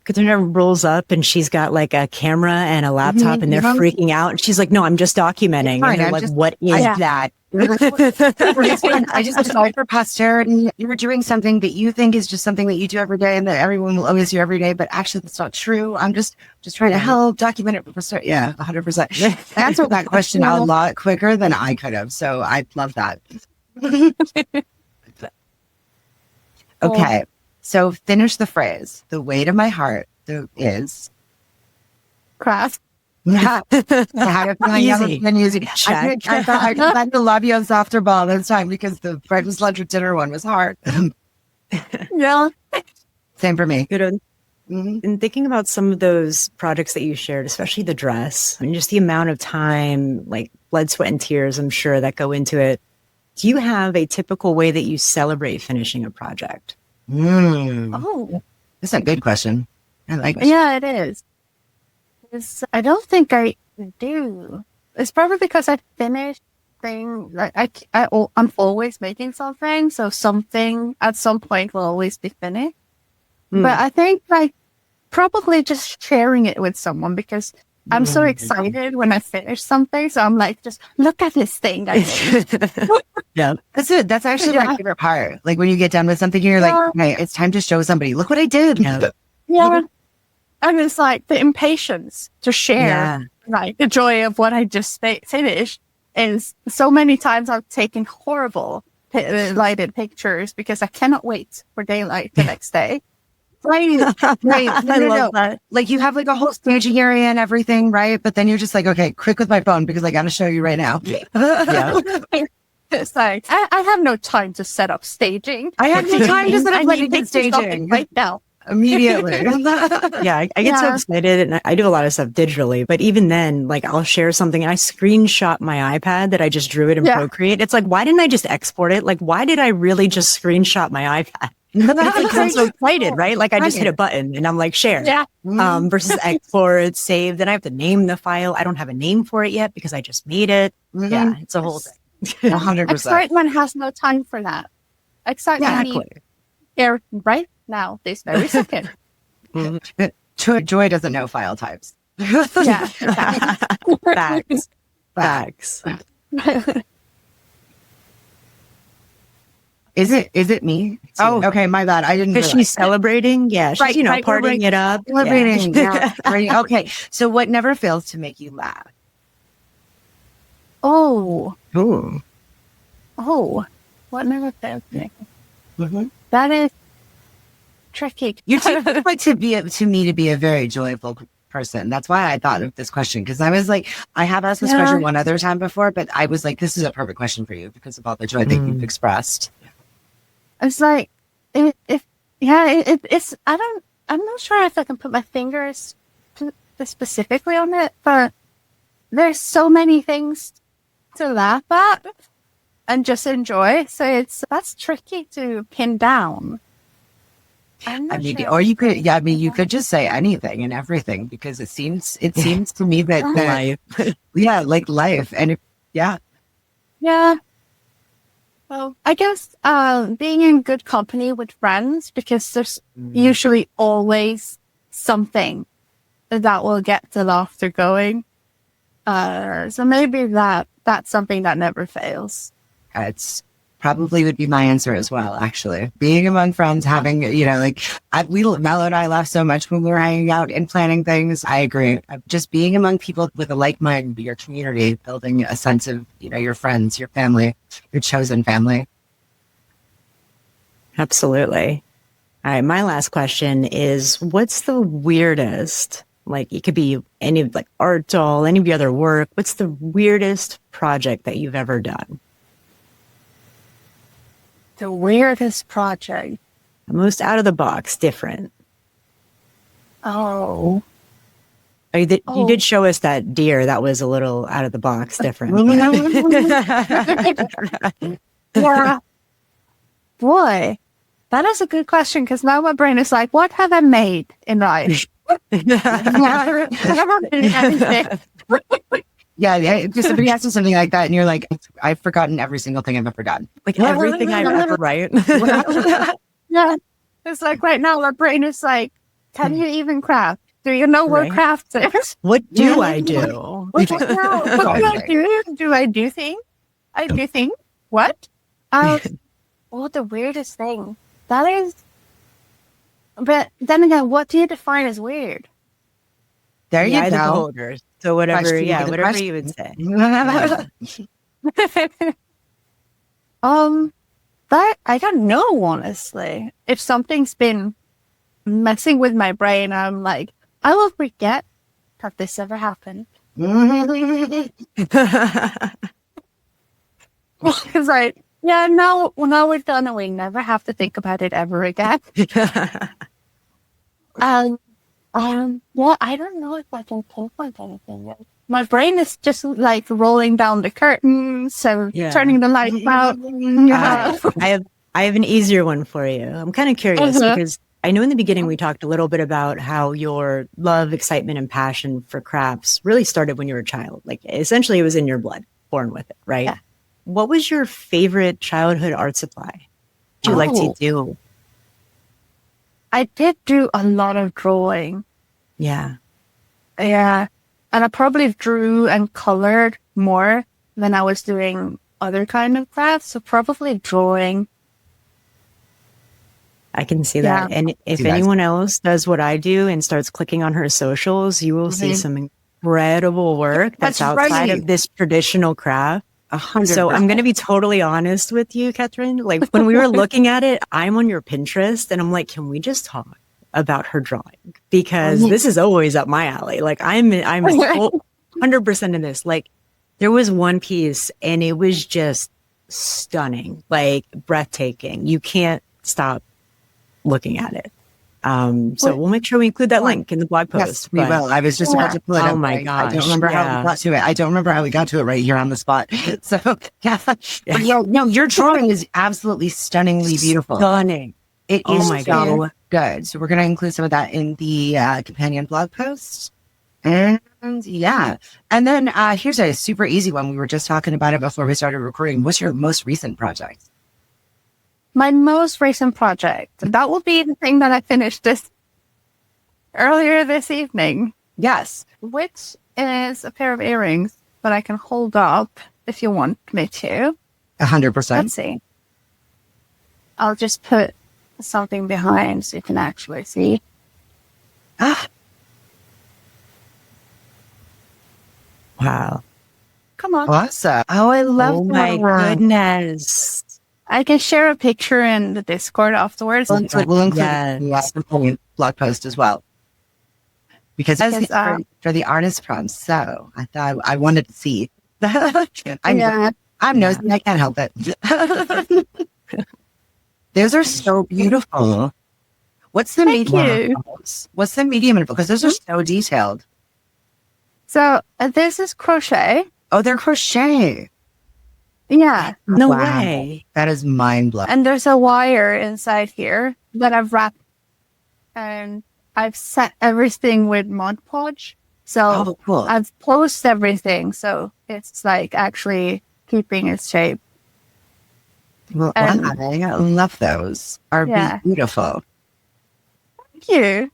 Katrine rolls up and she's got like a camera and a laptop and they're freaking out. And she's like, no, I'm just documenting. Fine, and they're like, what is that? I just decide for posterity, you're doing something that you think is just something that you do every day and that everyone will always do every day, but actually that's not true. I'm just trying to help document it for posterity. Yeah, 100%. I answered that question a lot quicker than I could have, so I love that. Okay, so finish the phrase. The weight of my heart is Craft. Yeah. I had a feeling that was been easy. I thought I had to love you on softer ball this time because the breakfast, lunch, or dinner one was hard. Yeah. Same for me. Good. And thinking about some of those projects that you shared, especially the dress, and just the amount of time, like blood, sweat, and tears, I'm sure, that go into it. Do you have a typical way that you celebrate finishing a project? Oh, That's a good question. I like it. yeah, it is. I don't think I do. It's probably because I finished things. Like I'm always making something, so something at some point will always be finished. But I think probably just sharing it with someone, because I'm so excited when I finish something. So I'm like, just look at this thing I made. Yeah, that's it. That's actually my favorite part. Like when you get done with something, you're like, okay, it's time to show somebody. Look what I did. Yeah. And it's like the impatience to share, the joy of what I just finished. Is so many times I've taken horrible lighted pictures because I cannot wait for daylight the next day. Right. No. That. Like you have like a whole staging area and everything, right? But then you're just like, okay, quick with my phone because I got to show you right now. Yeah. It's like, I have no time to set up staging. I have no time to set up like staging right now. Immediately. I get so excited, and I do a lot of stuff digitally, but even then, like I'll share something and I screenshot my iPad that I just drew it in Procreate. It's like, why didn't I just export it? Like, why did I really just screenshot my iPad? Because I'm so excited, right? Like I just hit a button and I'm like, share. Yeah. Versus export, save. Then I have to name the file. I don't have a name for it yet because I just made it. Yeah, it's a whole thing. 100%. Excitement has no time for that. Excitement needs here right now, this very second. Joy doesn't know file types. Yeah. Facts. Is it me? Oh, okay, my bad. I didn't. Because she's celebrating. Yeah, she's partying it up. Celebrating. Yeah. Okay. So, what never fails to make you laugh? Oh, Ooh. what never fails to make me? That is tricky. You seem like to me to be a very joyful person. That's why I thought of this question, because I was like, I have asked this question one other time before, but I was like, this is a perfect question for you because of all the joy that you've expressed. It's like, I'm not sure if I can put my fingers specifically on it, but there's so many things to laugh at and just enjoy. So that's tricky to pin down. I'm not sure. Or you could, you could just say anything and everything, because it seems to me that Life. like life, and Yeah. Well, I guess being in good company with friends, because there's usually always something that will get the laughter going. So maybe that's something that never fails. it's probably would be my answer as well, actually. Being among friends, having, Mello and I laugh so much when we were hanging out and planning things. I agree. Just being among people with a like mind, your community, building a sense of, your friends, your family, your chosen family. Absolutely. All right. My last question is, what's the weirdest, like it could be any like art doll, any of your other work. What's the weirdest project that you've ever done? The weirdest project. The most out of the box, different. Oh. You did show us that deer that was a little out of the box, different. Yeah. Boy, that is a good question, because now my brain is like, what have I made in life? Yeah, because somebody asks you something like that, and you're like, I've forgotten every single thing I've ever done. Like everything I've ever, right? Yeah. It's like right now, my brain is like, can you even craft? Do you know what craft is? What do I do? What do I do? Do I do things? I do things? What? The weirdest thing. That is... But then again, what do you define as weird? There you go. Holders. So whatever you would say. That I don't know, honestly. If something's been messing with my brain, I'm like, I will forget that this ever happened. Because now we're done, and we never have to think about it ever again. I don't know if I can pinpoint anything yet. My brain is just like rolling down the curtains and turning the lights out. I have an easier one for you. I'm kind of curious because I know in the beginning we talked a little bit about how your love, excitement, and passion for crafts really started when you were a child. Like essentially it was in your blood, born with it, right? Yeah. What was your favorite childhood art supply? What did you like to do? I did do a lot of drawing. Yeah. Yeah. And I probably drew and colored more than I was doing other kind of crafts. So probably drawing. I can see that. And if anyone else does what I do and starts clicking on her socials, you will see some incredible work that's outside of this traditional craft. 100%. So I'm going to be totally honest with you, Katrine. Like when we were looking at it, I'm on your Pinterest and I'm like, can we just talk about her drawing? Because this is always up my alley. Like I'm 100% in this. Like there was one piece and it was just stunning, like breathtaking. You can't stop looking at it. So we'll make sure we include that link in the blog post. Yes, we will. I was just about to put it up. Oh my gosh. I don't remember how we got to it. I don't remember how we got to it right here on the spot. So, your drawing is absolutely stunningly beautiful. Stunning. It is so good. So we're going to include some of that in the companion blog post. And and then here's a super easy one. We were just talking about it before we started recording. What's your most recent project? My most recent project. That will be the thing that I finished earlier this evening. Yes. Which is a pair of earrings that I can hold up if you want me to. 100%. Let's see. I'll just put something behind so you can actually see. Wow. Come on. Awesome. Oh, I love Oh my goodness. I can share a picture in the Discord afterwards. We'll include the blog post as well. Because for the artist prompts, so I thought I wanted to see. I'm nosy, I can't help it. Those are so beautiful. What's the medium? What's the medium? Because those are so detailed. So this is crochet. Oh, they're crochet. Yeah. No Wow. way. That is mind blowing. And there's a wire inside here that I've wrapped, and I've set everything with Mod Podge. So Oh, cool. I've closed everything, so it's like actually keeping its shape. Well, And- I love those. Are Yeah. beautiful. Thank you.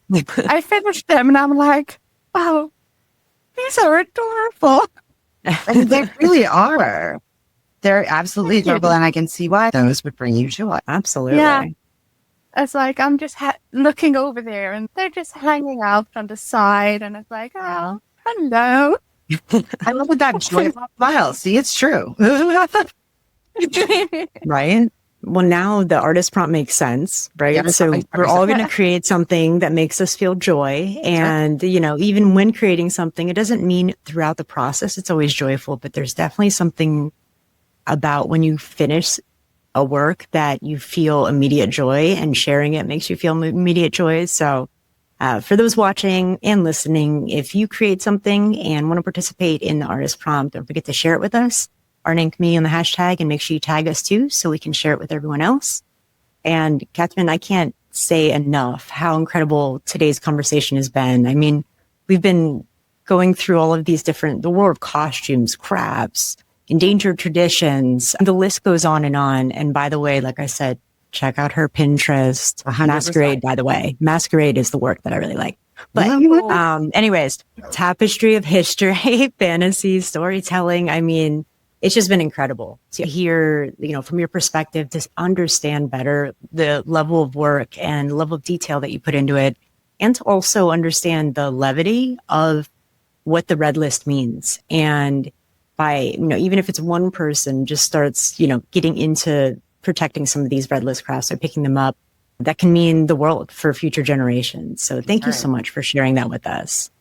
I finished them and I'm like, wow, these are adorable. I mean, they really are. They're absolutely Thank you. adorable, and I can see why those would bring you joy. Absolutely. Yeah. It's like I'm just looking over there and they're just hanging out on the side, and it's like, oh, hello. I love that joyful smile. See, it's true. Right? Well, now the artist prompt makes sense, right? Yeah, So it's we're all going to create something that makes us feel joy. And, you know, even when creating something, it doesn't mean throughout the process it's always joyful, but there's definitely something about when you finish a work that you feel immediate joy, and sharing it makes you feel immediate joy. So for those watching and listening, if you create something and want to participate in the artist prompt, don't forget to share it with us. ArtInqMe on the hashtag, and make sure you tag us too so we can share it with everyone else. And Katrine, I can't say enough how incredible today's conversation has been. I mean, we've been going through all of these different, the world of costumes, crafts, endangered traditions. The list goes on. And by the way, like I said, check out her Pinterest. 100%. Masquerade, by the way. Masquerade is the work that I really like. But anyways, tapestry of history, fantasy, storytelling. I mean, it's just been incredible to hear, you know, from your perspective, to understand better the level of work and level of detail that you put into it, and to also understand the levity of what the red list means. And by, you know, even if it's one person just starts, you know, getting into protecting some of these red list crafts or picking them up, that can mean the world for future generations. So thank you so much for sharing that with us.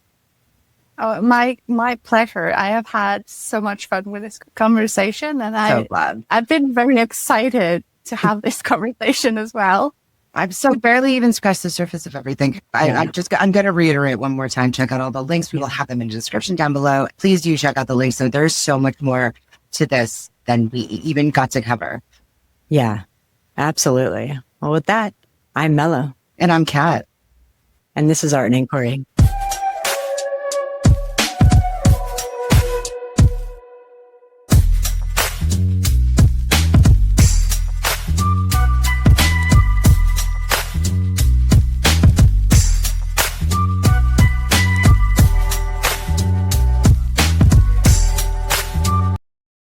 Oh, my pleasure. I have had so much fun with this conversation, and So glad. I've been very excited to have this conversation as well. I've so barely even scratched the surface of everything. I'm going to reiterate one more time. Check out all the links. We will have them in the description down below. Please do check out the links. So there's so much more to this than we even got to cover. Yeah, absolutely. Well, with that, I'm MELO. And I'm Kat. And this is Art and Inquiry.